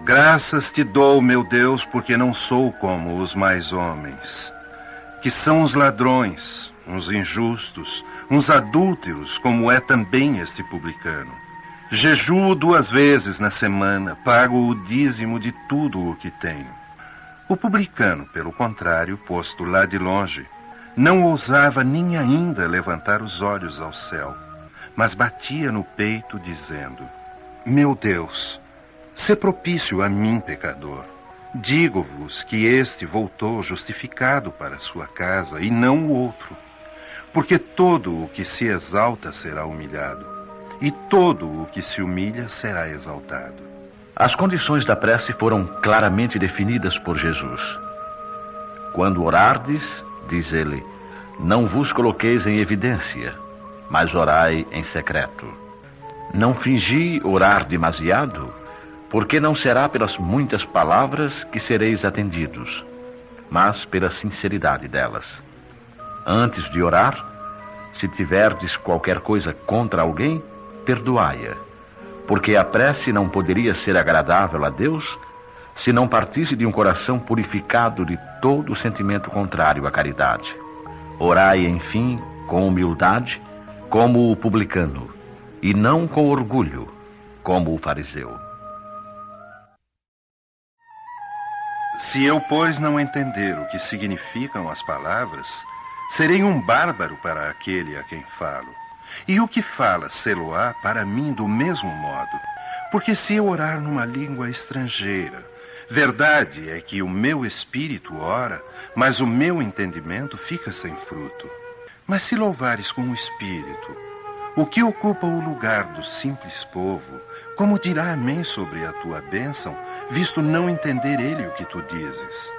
Graças te dou, meu Deus, porque não sou como os mais homens, que são os ladrões, uns injustos, uns adúlteros, como é também este publicano. Jejuo 2 vezes na semana, pago o dízimo de tudo o que tenho. O publicano, pelo contrário, posto lá de longe, não ousava nem ainda levantar os olhos ao céu, mas batia no peito, dizendo: Meu Deus, sê propício a mim, pecador. Digo-vos que este voltou justificado para sua casa e não o outro. Porque todo o que se exalta será humilhado, e todo o que se humilha será exaltado. As condições da prece foram claramente definidas por Jesus. Quando orardes, diz ele, não vos coloqueis em evidência, mas orai em secreto. Não fingi orar demasiado, porque não será pelas muitas palavras que sereis atendidos, mas pela sinceridade delas. Antes de orar, se tiverdes qualquer coisa contra alguém, perdoai-a, porque a prece não poderia ser agradável a Deus se não partisse de um coração purificado de todo sentimento contrário à caridade. Orai, enfim, com humildade, como o publicano, e não com orgulho, como o fariseu. Se eu, pois, não entender o que significam as palavras, serei um bárbaro para aquele a quem falo. E o que fala, sê-lo-á para mim do mesmo modo. Porque se eu orar numa língua estrangeira, verdade é que o meu espírito ora, mas o meu entendimento fica sem fruto. Mas se louvares com o espírito, o que ocupa o lugar do simples povo, como dirá amém sobre a tua bênção, visto não entender ele o que tu dizes?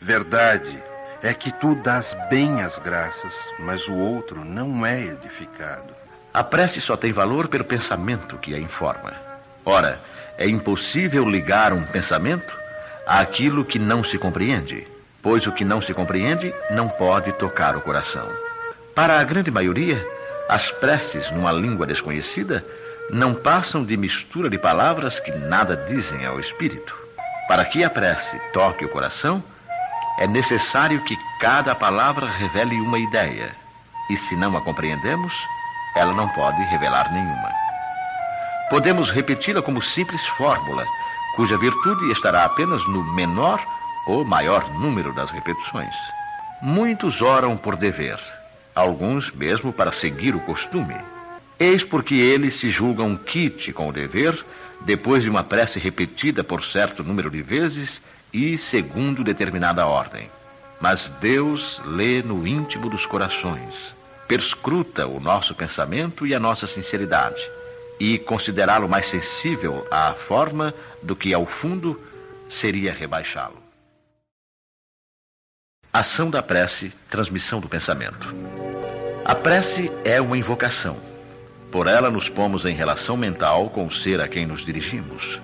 Verdade é que tu dás bem as graças, mas o outro não é edificado. A prece só tem valor pelo pensamento que a informa. Ora, é impossível ligar um pensamento àquilo que não se compreende, pois o que não se compreende não pode tocar o coração. Para a grande maioria, as preces numa língua desconhecida não passam de mistura de palavras que nada dizem ao espírito. Para que a prece toque o coração, é necessário que cada palavra revele uma ideia, e se não a compreendemos, ela não pode revelar nenhuma. Podemos repeti-la como simples fórmula, cuja virtude estará apenas no menor ou maior número das repetições. Muitos oram por dever, alguns mesmo para seguir o costume. Eis porque eles se julgam quite com o dever, depois de uma prece repetida por certo número de vezes e segundo determinada ordem. Mas Deus lê no íntimo dos corações, perscruta o nosso pensamento e a nossa sinceridade, e considerá-lo mais sensível à forma do que ao fundo seria rebaixá-lo. Ação da prece, transmissão do pensamento. A prece é uma invocação. Por ela nos pomos em relação mental com o ser a quem nos dirigimos.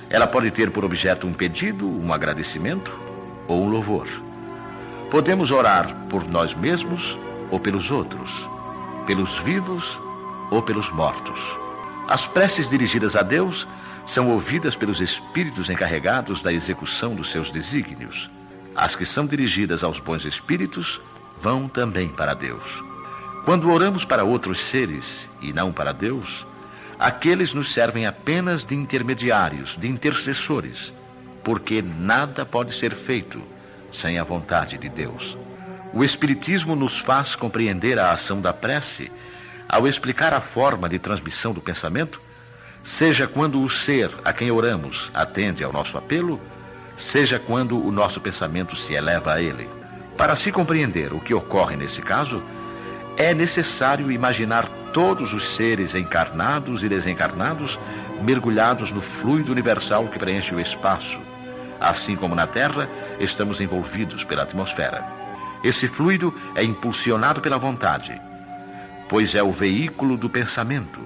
Ela pode ter por objeto um pedido, um agradecimento ou um louvor. Podemos orar por nós mesmos ou pelos outros, pelos vivos ou pelos mortos. As preces dirigidas a Deus são ouvidas pelos espíritos encarregados da execução dos seus desígnios. As que são dirigidas aos bons espíritos vão também para Deus. Quando oramos para outros seres e não para Deus, aqueles nos servem apenas de intermediários, de intercessores, porque nada pode ser feito sem a vontade de Deus. O Espiritismo nos faz compreender a ação da prece ao explicar a forma de transmissão do pensamento, seja quando o ser a quem oramos atende ao nosso apelo, seja quando o nosso pensamento se eleva a ele. Para se compreender o que ocorre nesse caso, é necessário imaginar todos os seres encarnados e desencarnados mergulhados no fluido universal que preenche o espaço. Assim como na Terra, estamos envolvidos pela atmosfera. Esse fluido é impulsionado pela vontade, pois é o veículo do pensamento,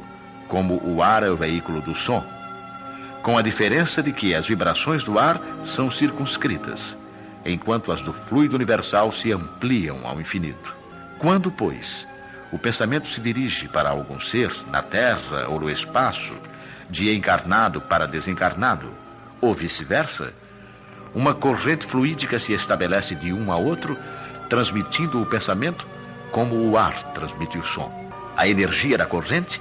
como o ar é o veículo do som, com a diferença de que as vibrações do ar são circunscritas, enquanto as do fluido universal se ampliam ao infinito. Quando, pois, o pensamento se dirige para algum ser, na Terra ou no espaço, de encarnado para desencarnado, ou vice-versa, uma corrente fluídica se estabelece de um a outro, transmitindo o pensamento como o ar transmite o som. A energia da corrente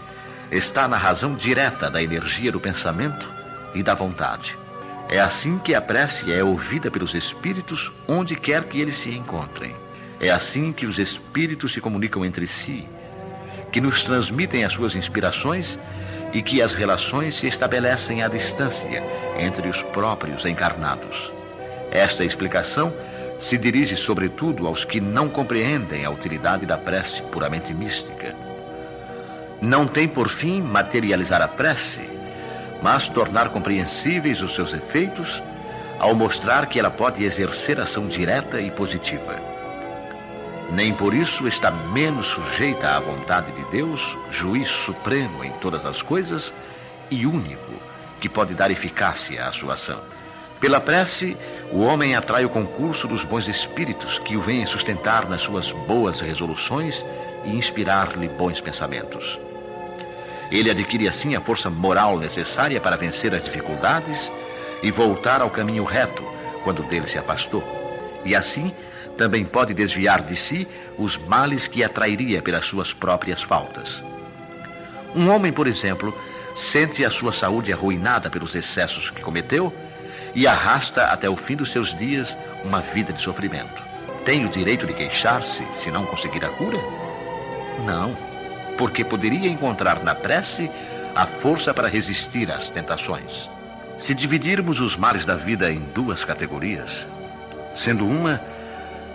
está na razão direta da energia do pensamento e da vontade. É assim que a prece é ouvida pelos espíritos onde quer que eles se encontrem. É assim que os espíritos se comunicam entre si, que nos transmitem as suas inspirações e que as relações se estabelecem à distância entre os próprios encarnados. Esta explicação se dirige sobretudo aos que não compreendem a utilidade da prece puramente mística. Não tem por fim materializar a prece, mas tornar compreensíveis os seus efeitos ao mostrar que ela pode exercer ação direta e positiva. Nem por isso está menos sujeita à vontade de Deus, juiz supremo em todas as coisas e único, que pode dar eficácia à sua ação. Pela prece, o homem atrai o concurso dos bons espíritos que o vêm sustentar nas suas boas resoluções e inspirar-lhe bons pensamentos. Ele adquire assim a força moral necessária para vencer as dificuldades e voltar ao caminho reto quando dele se afastou. E assim também pode desviar de si os males que atrairia pelas suas próprias faltas. Um homem, por exemplo, sente a sua saúde arruinada pelos excessos que cometeu e arrasta até o fim dos seus dias uma vida de sofrimento. Tem o direito de queixar-se se não conseguir a cura? Não, porque poderia encontrar na prece a força para resistir às tentações. Se dividirmos os males da vida em duas categorias, sendo uma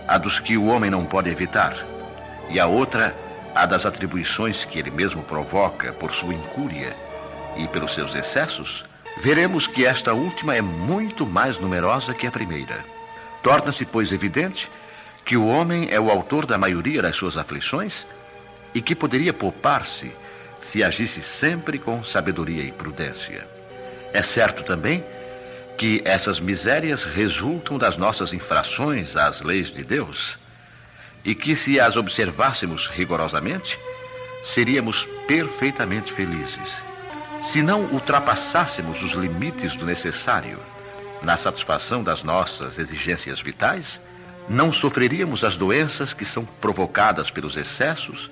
a dos que o homem não pode evitar, e a outra a das atribuições que ele mesmo provoca por sua incúria e pelos seus excessos, veremos que esta última é muito mais numerosa que a primeira. Torna-se, pois, evidente que o homem é o autor da maioria das suas aflições e que poderia poupar-se se agisse sempre com sabedoria e prudência. É certo também que essas misérias resultam das nossas infrações às leis de Deus e que, se as observássemos rigorosamente, seríamos perfeitamente felizes. Se não ultrapassássemos os limites do necessário na satisfação das nossas exigências vitais, não sofreríamos as doenças que são provocadas pelos excessos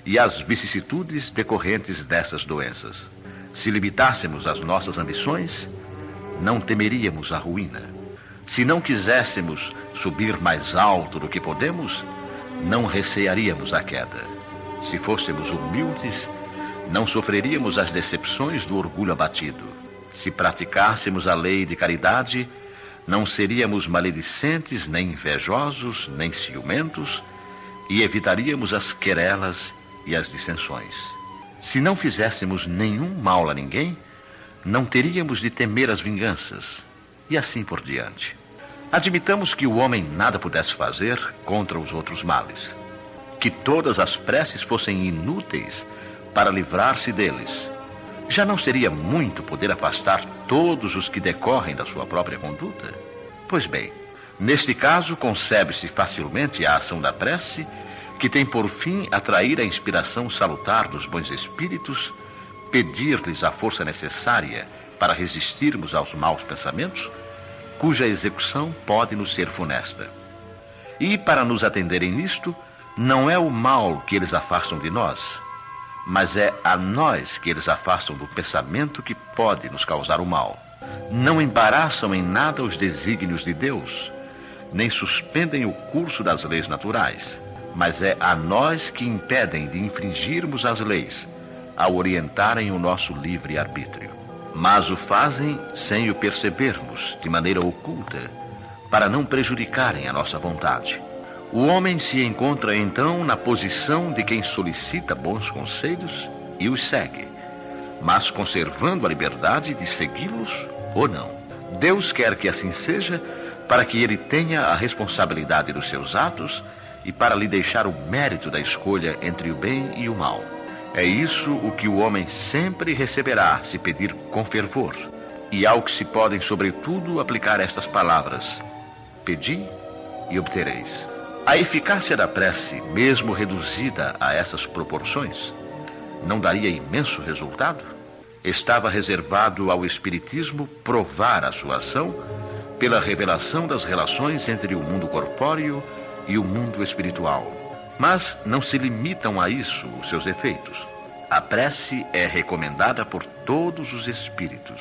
e as vicissitudes decorrentes dessas doenças. Se limitássemos as nossas ambições, não temeríamos a ruína. Se não quiséssemos subir mais alto do que podemos, não recearíamos a queda. Se fôssemos humildes, não sofreríamos as decepções do orgulho abatido. Se praticássemos a lei de caridade, não seríamos maledicentes, nem invejosos, nem ciumentos, e evitaríamos as querelas e as dissensões. Se não fizéssemos nenhum mal a ninguém, não teríamos de temer as vinganças, e assim por diante. Admitamos que o homem nada pudesse fazer contra os outros males, que todas as preces fossem inúteis para livrar-se deles. Já não seria muito poder afastar todos os que decorrem da sua própria conduta? Pois bem, neste caso concebe-se facilmente a ação da prece, que tem por fim atrair a inspiração salutar dos bons espíritos, pedir-lhes a força necessária para resistirmos aos maus pensamentos, cuja execução pode nos ser funesta. E para nos atenderem nisto, não é o mal que eles afastam de nós, mas é a nós que eles afastam do pensamento que pode nos causar o mal. Não embaraçam em nada os desígnios de Deus, nem suspendem o curso das leis naturais, mas é a nós que impedem de infringirmos as leis, ao orientarem o nosso livre-arbítrio. Mas o fazem sem o percebermos, de maneira oculta, para não prejudicarem a nossa vontade. O homem se encontra então na posição de quem solicita bons conselhos e os segue, mas conservando a liberdade de segui-los ou não. Deus quer que assim seja, para que ele tenha a responsabilidade dos seus atos e para lhe deixar o mérito da escolha entre o bem e o mal. É isso o que o homem sempre receberá se pedir com fervor, e ao que se podem, sobretudo, aplicar estas palavras: pedi e obtereis. A eficácia da prece, mesmo reduzida a essas proporções, não daria imenso resultado? estava reservado ao Espiritismo provar a sua ação pela revelação das relações entre o mundo corpóreo e o mundo espiritual. Mas não se limitam a isso os seus efeitos. A prece é recomendada por todos os espíritos.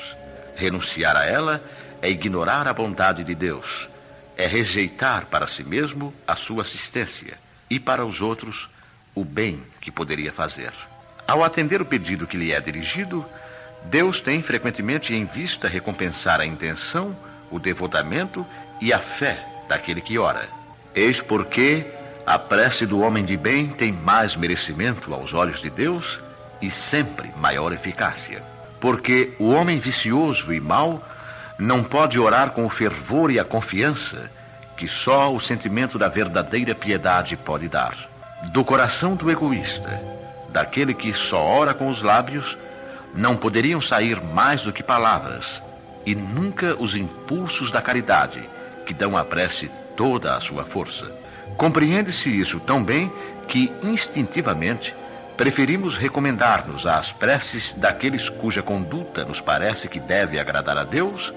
Renunciar a ela é ignorar a bondade de Deus, é rejeitar para si mesmo a sua assistência e para os outros o bem que poderia fazer. Ao atender o pedido que lhe é dirigido, Deus tem frequentemente em vista recompensar a intenção, o devotamento e a fé daquele que ora. Eis porque a prece do homem de bem tem mais merecimento aos olhos de Deus e sempre maior eficácia. Porque o homem vicioso e mau não pode orar com o fervor e a confiança que só o sentimento da verdadeira piedade pode dar. Do coração do egoísta, daquele que só ora com os lábios, não poderiam sair mais do que palavras, e nunca os impulsos da caridade, que dão à prece toda a sua força. Compreende-se isso tão bem que, instintivamente, preferimos recomendar-nos às preces daqueles cuja conduta nos parece que deve agradar a Deus,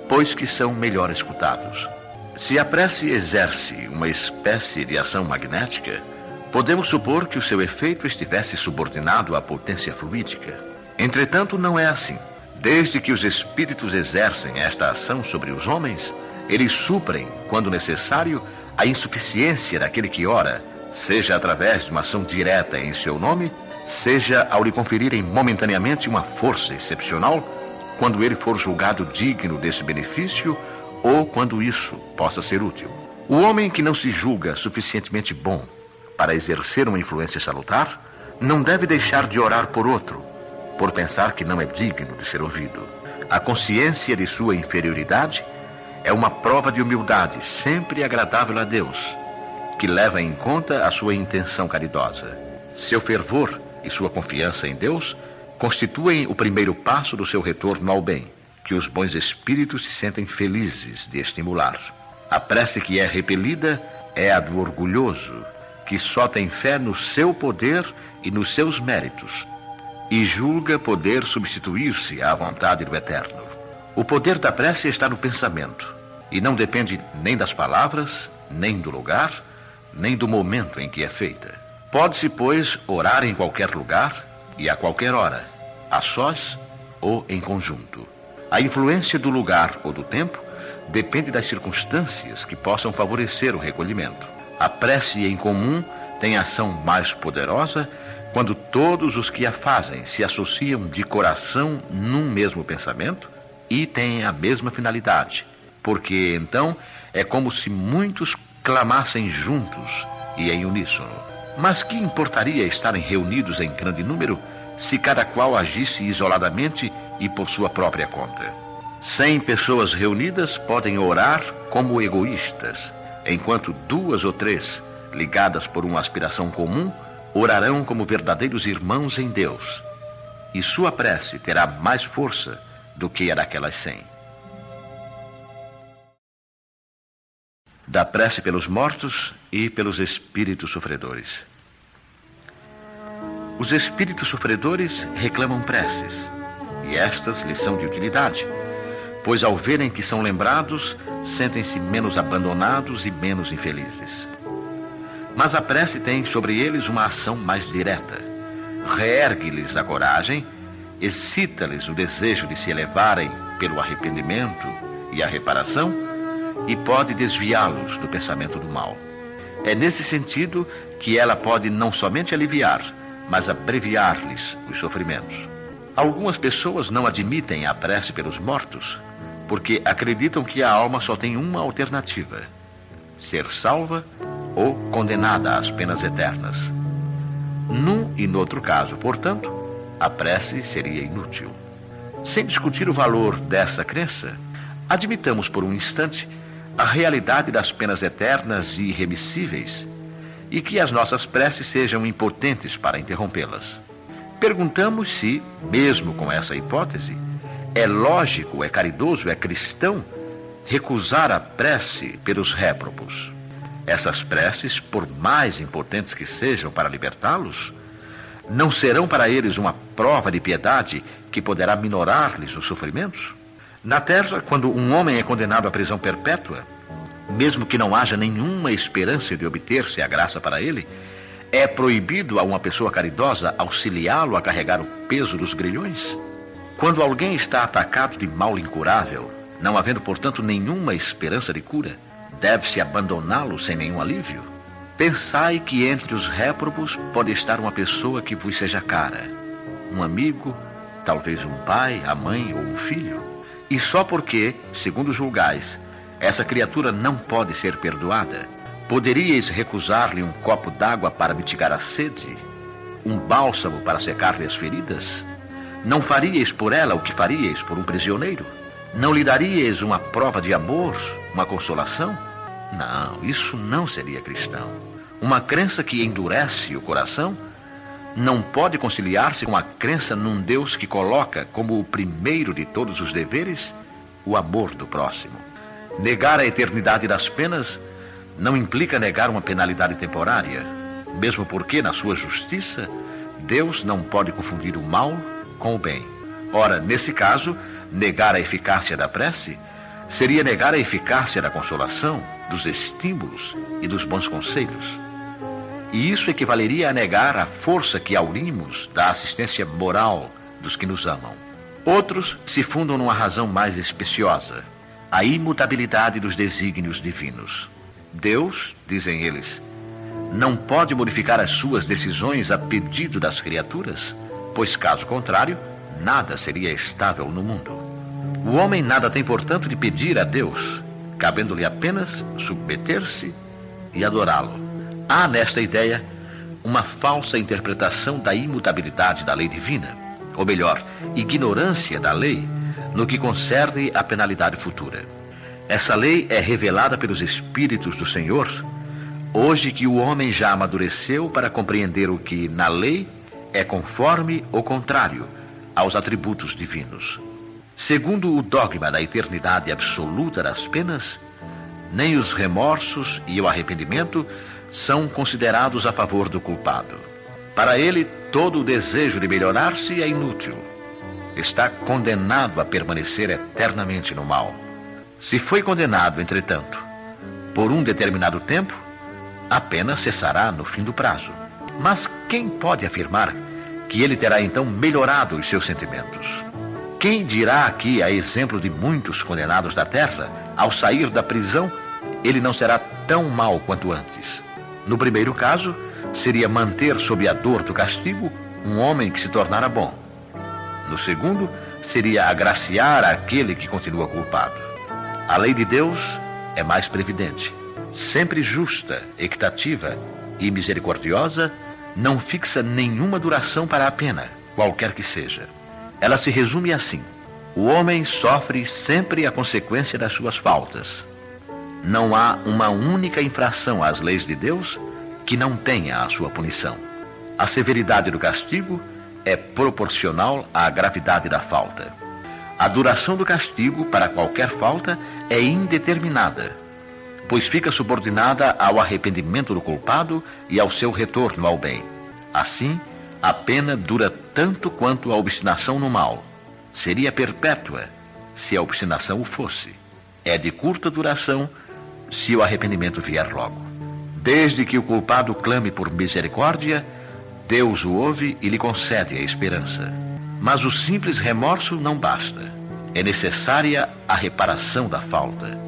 pois que são melhor escutados. Se a prece exerce uma espécie de ação magnética, podemos supor que o seu efeito estivesse subordinado à potência fluídica. Entretanto, não é assim. Desde que os espíritos exercem esta ação sobre os homens, eles suprem, quando necessário, a insuficiência daquele que ora, seja através de uma ação direta em seu nome, seja ao lhe conferirem momentaneamente uma força excepcional, quando ele for julgado digno desse benefício ou quando isso possa ser útil. O homem que não se julga suficientemente bom para exercer uma influência salutar, não deve deixar de orar por outro, por pensar que não é digno de ser ouvido. A consciência de sua inferioridade é uma prova de humildade sempre agradável a Deus, que leva em conta a sua intenção caridosa. Seu fervor e sua confiança em Deus constituem o primeiro passo do seu retorno ao bem, que os bons espíritos se sentem felizes de estimular. A prece que é repelida é a do orgulhoso, que só tem fé no seu poder e nos seus méritos, e julga poder substituir-se à vontade do Eterno. O poder da prece está no pensamento, e não depende nem das palavras, nem do lugar, nem do momento em que é feita. Pode-se, pois, orar em qualquer lugar e a qualquer hora, a sós ou em conjunto. A influência do lugar ou do tempo depende das circunstâncias que possam favorecer o recolhimento. A prece em comum tem ação mais poderosa quando todos os que a fazem se associam de coração num mesmo pensamento e têm a mesma finalidade, porque então é como se muitos clamassem juntos e em uníssono. Mas que importaria estarem reunidos em grande número se cada qual agisse isoladamente e por sua própria conta? 100 pessoas reunidas podem orar como egoístas, enquanto 2 ou 3, ligadas por uma aspiração comum, orarão como verdadeiros irmãos em Deus, e sua prece terá mais força do que a daquelas 100. Da prece pelos mortos e pelos espíritos sofredores. Os espíritos sofredores reclamam preces, e estas lhes são de utilidade, pois ao verem que são lembrados, sentem-se menos abandonados e menos infelizes. Mas a prece tem sobre eles uma ação mais direta. Reergue-lhes a coragem, excita-lhes o desejo de se elevarem pelo arrependimento e a reparação, e pode desviá-los do pensamento do mal. É nesse sentido que ela pode não somente aliviar, mas abreviar-lhes os sofrimentos. Algumas pessoas não admitem a prece pelos mortos, porque acreditam que a alma só tem uma alternativa: ser salva ou condenada às penas eternas. Num e no outro caso, portanto, a prece seria inútil. Sem discutir o valor dessa crença, admitamos por um instante a realidade das penas eternas e irremissíveis e que as nossas preces sejam impotentes para interrompê-las. Perguntamos se, mesmo com essa hipótese, é lógico, é caridoso, é cristão recusar a prece pelos réprobos. Essas preces, por mais importantes que sejam para libertá-los, não serão para eles uma prova de piedade que poderá minorar-lhes os sofrimentos? Na terra, quando um homem é condenado à prisão perpétua, mesmo que não haja nenhuma esperança de obter-se a graça para ele, é proibido a uma pessoa caridosa auxiliá-lo a carregar o peso dos grilhões? Quando alguém está atacado de mal incurável, não havendo, portanto, nenhuma esperança de cura, deve-se abandoná-lo sem nenhum alívio? Pensai que entre os réprobos pode estar uma pessoa que vos seja cara, um amigo, talvez um pai, a mãe ou um filho, e só porque, segundo julgais, essa criatura não pode ser perdoada, poderíeis recusar-lhe um copo d'água para mitigar a sede, um bálsamo para secar-lhe as feridas? Não faríeis por ela o que faríeis por um prisioneiro? Não lhe daríeis uma prova de amor, uma consolação? Não, isso não seria cristão. Uma crença que endurece o coração não pode conciliar-se com a crença num Deus que coloca como o primeiro de todos os deveres o amor do próximo. Negar a eternidade das penas não implica negar uma penalidade temporária, mesmo porque, na sua justiça, Deus não pode confundir o mal com o bem. Ora, nesse caso, negar a eficácia da prece seria negar a eficácia da consolação, dos estímulos e dos bons conselhos. E isso equivaleria a negar a força que aurimos da assistência moral dos que nos amam. Outros se fundam numa razão mais especiosa, a imutabilidade dos desígnios divinos. Deus, dizem eles, não pode modificar as suas decisões a pedido das criaturas, pois, caso contrário, nada seria estável no mundo. O homem nada tem, portanto, de pedir a Deus, cabendo-lhe apenas submeter-se e adorá-lo. Há nesta ideia uma falsa interpretação da imutabilidade da lei divina, ou melhor, ignorância da lei no que concerne à penalidade futura. Essa lei é revelada pelos Espíritos do Senhor, hoje que o homem já amadureceu para compreender o que, na lei, é conforme ou contrário aos atributos divinos. Segundo o dogma da eternidade absoluta das penas, nem os remorsos e o arrependimento são considerados a favor do culpado. Para ele, todo o desejo de melhorar-se é inútil. Está condenado a permanecer eternamente no mal. Se foi condenado, entretanto, por um determinado tempo, a pena cessará no fim do prazo. Mas quem pode afirmar que ele terá então melhorado os seus sentimentos? Quem dirá que, a exemplo de muitos condenados da terra, ao sair da prisão, ele não será tão mau quanto antes? No primeiro caso, seria manter sob a dor do castigo um homem que se tornara bom. No segundo, seria agraciar aquele que continua culpado. A lei de Deus é mais previdente. Sempre justa, equitativa e misericordiosa, não fixa nenhuma duração para a pena, qualquer que seja. Ela se resume assim: o homem sofre sempre a consequência das suas faltas. Não há uma única infração às leis de Deus que não tenha a sua punição. A severidade do castigo é proporcional à gravidade da falta. A duração do castigo para qualquer falta é indeterminada, pois fica subordinada ao arrependimento do culpado e ao seu retorno ao bem. Assim, a pena dura tanto quanto a obstinação no mal. Seria perpétua se a obstinação o fosse. É de curta duração se o arrependimento vier logo. Desde que o culpado clame por misericórdia, Deus o ouve e lhe concede a esperança. Mas o simples remorso não basta. É necessária a reparação da falta.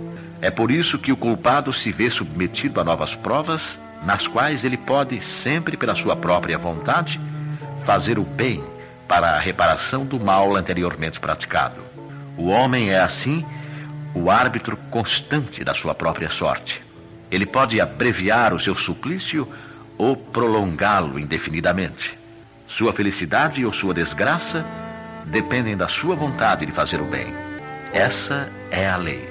É por isso que o culpado se vê submetido a novas provas, nas quais ele pode, sempre pela sua própria vontade, fazer o bem para a reparação do mal anteriormente praticado. O homem é, assim, o árbitro constante da sua própria sorte. Ele pode abreviar o seu suplício ou prolongá-lo indefinidamente. Sua felicidade ou sua desgraça dependem da sua vontade de fazer o bem. Essa é a lei.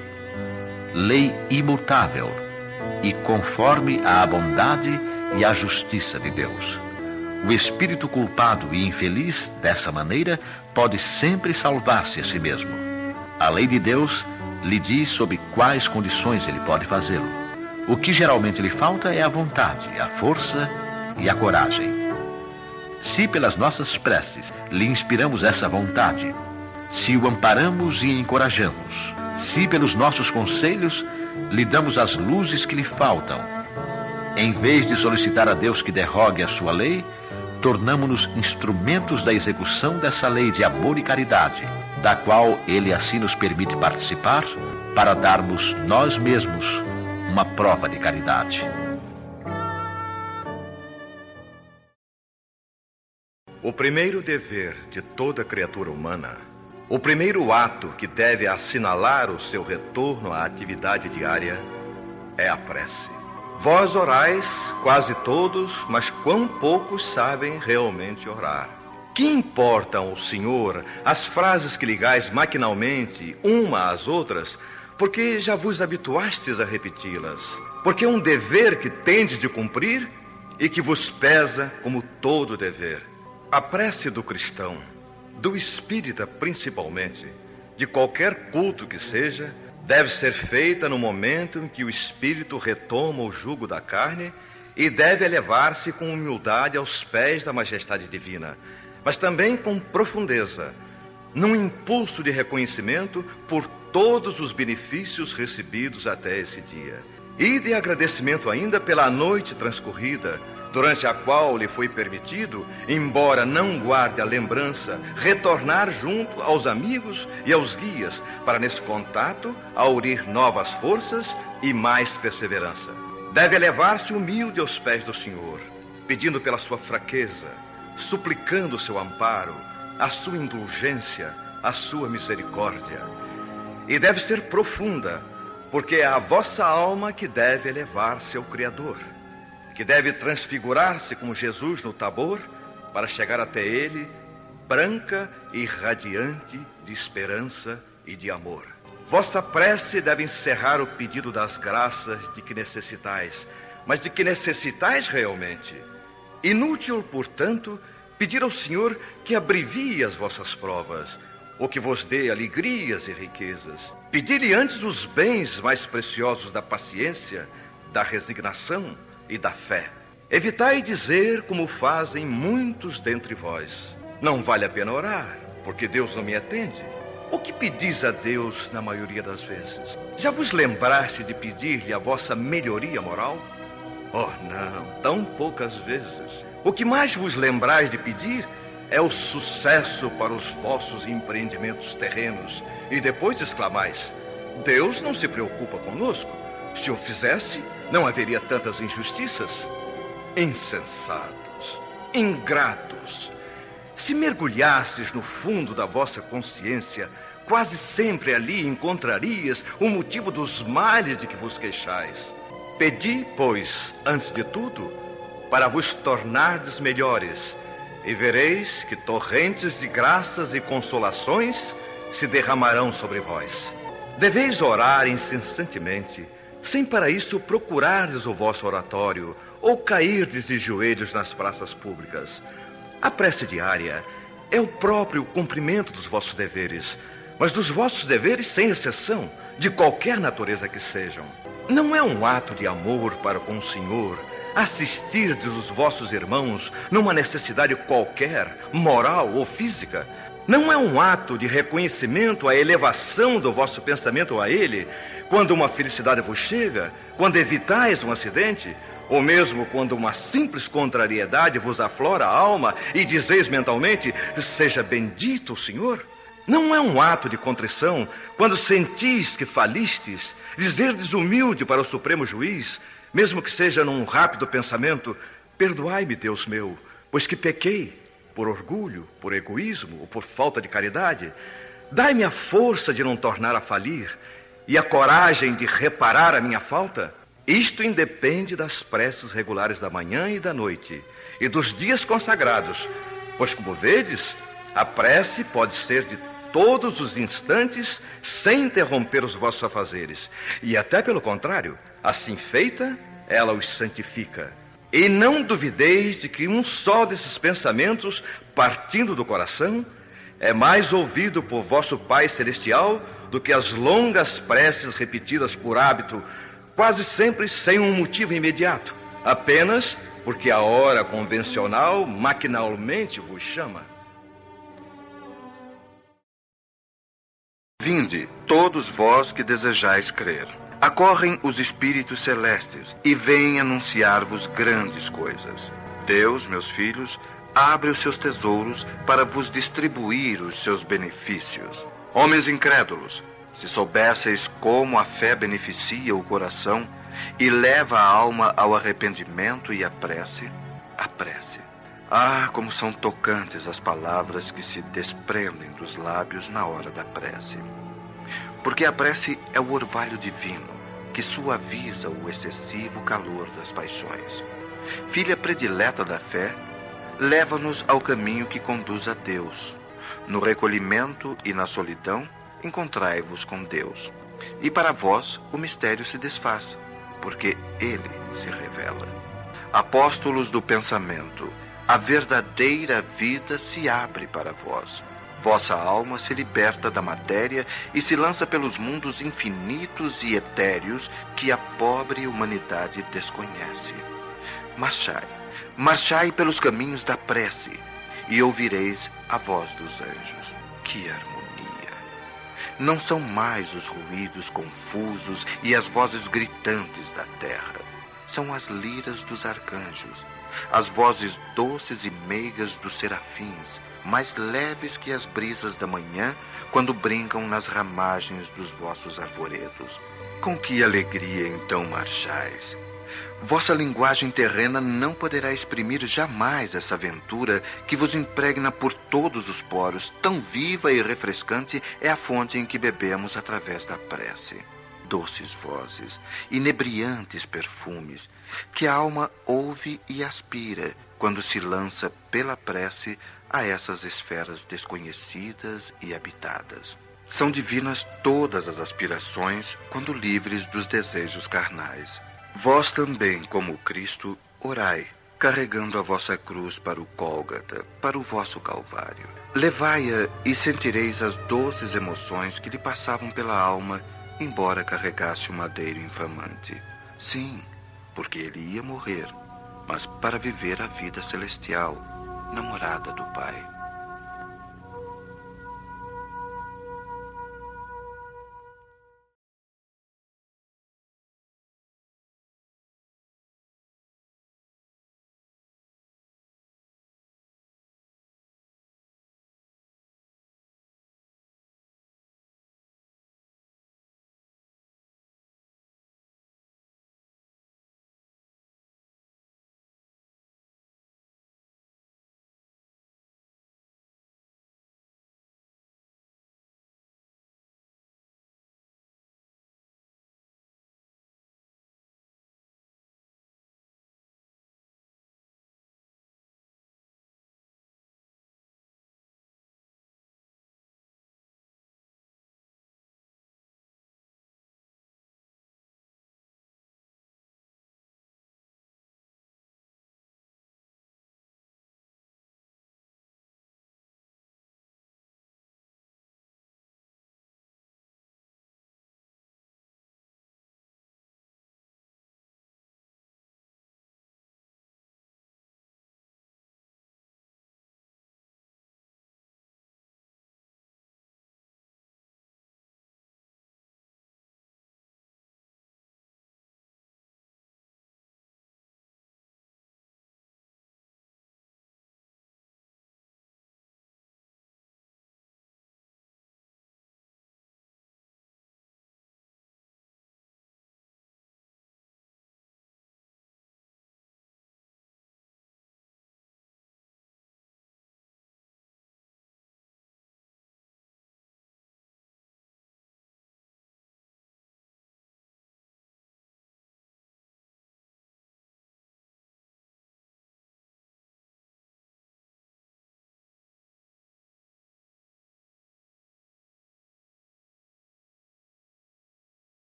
Lei imutável e conforme à bondade e à justiça de Deus. O espírito culpado e infeliz, dessa maneira, pode sempre salvar-se a si mesmo. A lei de Deus lhe diz sob quais condições ele pode fazê-lo. O que geralmente lhe falta é a vontade, a força e a coragem. Se pelas nossas preces lhe inspiramos essa vontade, se o amparamos e encorajamos, se pelos nossos conselhos lhe damos as luzes que lhe faltam, em vez de solicitar a Deus que derrogue a sua lei, tornamo-nos instrumentos da execução dessa lei de amor e caridade, da qual Ele assim nos permite participar, para darmos nós mesmos uma prova de caridade. O primeiro dever de toda criatura humana, o primeiro ato que deve assinalar o seu retorno à atividade diária, é a prece. Vós orais, quase todos, mas quão poucos sabem realmente orar. Que importam ao Senhor as frases que ligais maquinalmente uma às outras, porque já vos habituastes a repeti-las? Porque é um dever que tendes de cumprir e que vos pesa como todo dever. A prece do cristão, do espírita principalmente, de qualquer culto que seja, deve ser feita no momento em que o espírito retoma o jugo da carne e deve elevar-se com humildade aos pés da majestade divina, mas também com profundeza, num impulso de reconhecimento por todos os benefícios recebidos até esse dia. E de agradecimento ainda pela noite transcorrida, durante a qual lhe foi permitido, embora não guarde a lembrança, retornar junto aos amigos e aos guias, para nesse contato aurir novas forças e mais perseverança. Deve elevar-se humilde aos pés do Senhor, pedindo pela sua fraqueza, suplicando o seu amparo, a sua indulgência, a sua misericórdia. E deve ser profunda, porque é a vossa alma que deve elevar-se ao Criador, que deve transfigurar-se como Jesus no Tabor, para chegar até Ele, branca e radiante de esperança e de amor. Vossa prece deve encerrar o pedido das graças de que necessitais, mas de que necessitais realmente. Inútil, portanto, pedir ao Senhor que abrevie as vossas provas, ou que vos dê alegrias e riquezas. Pedi-lhe antes os bens mais preciosos da paciência, da resignação e da fé. Evitai dizer como fazem muitos dentre vós: não vale a pena orar, porque Deus não me atende. O que pedis a Deus na maioria das vezes? Já vos lembraste de pedir-lhe a vossa melhoria moral? Oh, não, tão poucas vezes. O que mais vos lembrais de pedir é o sucesso para os vossos empreendimentos terrenos. E depois exclamais: Deus não se preocupa conosco. Se o fizesse, não haveria tantas injustiças. Insensatos, ingratos. Se mergulhasses no fundo da vossa consciência, quase sempre ali encontrarias o motivo dos males de que vos queixais. Pedi, pois, antes de tudo, para vos tornardes melhores, e vereis que torrentes de graças e consolações se derramarão sobre vós. Deveis orar incessantemente, sem para isso procurardes o vosso oratório, ou cairdes de joelhos nas praças públicas. A prece diária é o próprio cumprimento dos vossos deveres, mas dos vossos deveres sem exceção, de qualquer natureza que sejam. Não é um ato de amor para com o Senhor assistirdes os vossos irmãos numa necessidade qualquer, moral ou física. Não é um ato de reconhecimento à elevação do vosso pensamento a Ele, quando uma felicidade vos chega, quando evitais um acidente, ou mesmo quando uma simples contrariedade vos aflora a alma e dizeis mentalmente: seja bendito o Senhor. Não é um ato de contrição quando sentis que falistes, dizerdes humilde para o Supremo Juiz, mesmo que seja num rápido pensamento: perdoai-me, Deus meu, pois que pequei, por orgulho, por egoísmo ou por falta de caridade. Dai-me a força de não tornar a falir e a coragem de reparar a minha falta. Isto independe das preces regulares da manhã e da noite e dos dias consagrados, pois, como vedes, a prece pode ser de todos os instantes, sem interromper os vossos afazeres. E até pelo contrário, assim feita, ela os santifica. E não duvideis de que um só desses pensamentos, partindo do coração, é mais ouvido por vosso Pai Celestial do que as longas preces repetidas por hábito, quase sempre sem um motivo imediato, apenas porque a hora convencional maquinalmente vos chama. Vinde, todos vós que desejais crer. Acorrem os espíritos celestes e vêm anunciar-vos grandes coisas. Deus, meus filhos, abre os seus tesouros para vos distribuir os seus benefícios. Homens incrédulos, se soubesseis como a fé beneficia o coração e leva a alma ao arrependimento e à prece, a prece. Ah, como são tocantes as palavras que se desprendem dos lábios na hora da prece. Porque a prece é o orvalho divino que suaviza o excessivo calor das paixões. Filha predileta da fé, leva-nos ao caminho que conduz a Deus. No recolhimento e na solidão, encontrai-vos com Deus. E para vós o mistério se desfaz, porque Ele se revela. Apóstolos do pensamento, a verdadeira vida se abre para vós. Vossa alma se liberta da matéria e se lança pelos mundos infinitos e etéreos que a pobre humanidade desconhece. Marchai, marchai pelos caminhos da prece e ouvireis a voz dos anjos. Que harmonia! Não são mais os ruídos confusos e as vozes gritantes da terra. São as liras dos arcanjos, as vozes doces e meigas dos serafins, mais leves que as brisas da manhã, quando brincam nas ramagens dos vossos arvoredos. Com que alegria então marchais! Vossa linguagem terrena não poderá exprimir jamais essa aventura que vos impregna por todos os poros. Tão viva e refrescante é a fonte em que bebemos através da prece. Doces vozes, inebriantes perfumes, que a alma ouve e aspira quando se lança pela prece a essas esferas desconhecidas e habitadas. São divinas todas as aspirações quando livres dos desejos carnais. Vós também, como Cristo, orai, carregando a vossa cruz para o Gólgota, para o vosso Calvário. Levai-a e sentireis as doces emoções que lhe passavam pela alma, embora carregasse o madeiro infamante. Sim, porque ele ia morrer, mas para viver a vida celestial, na morada do Pai.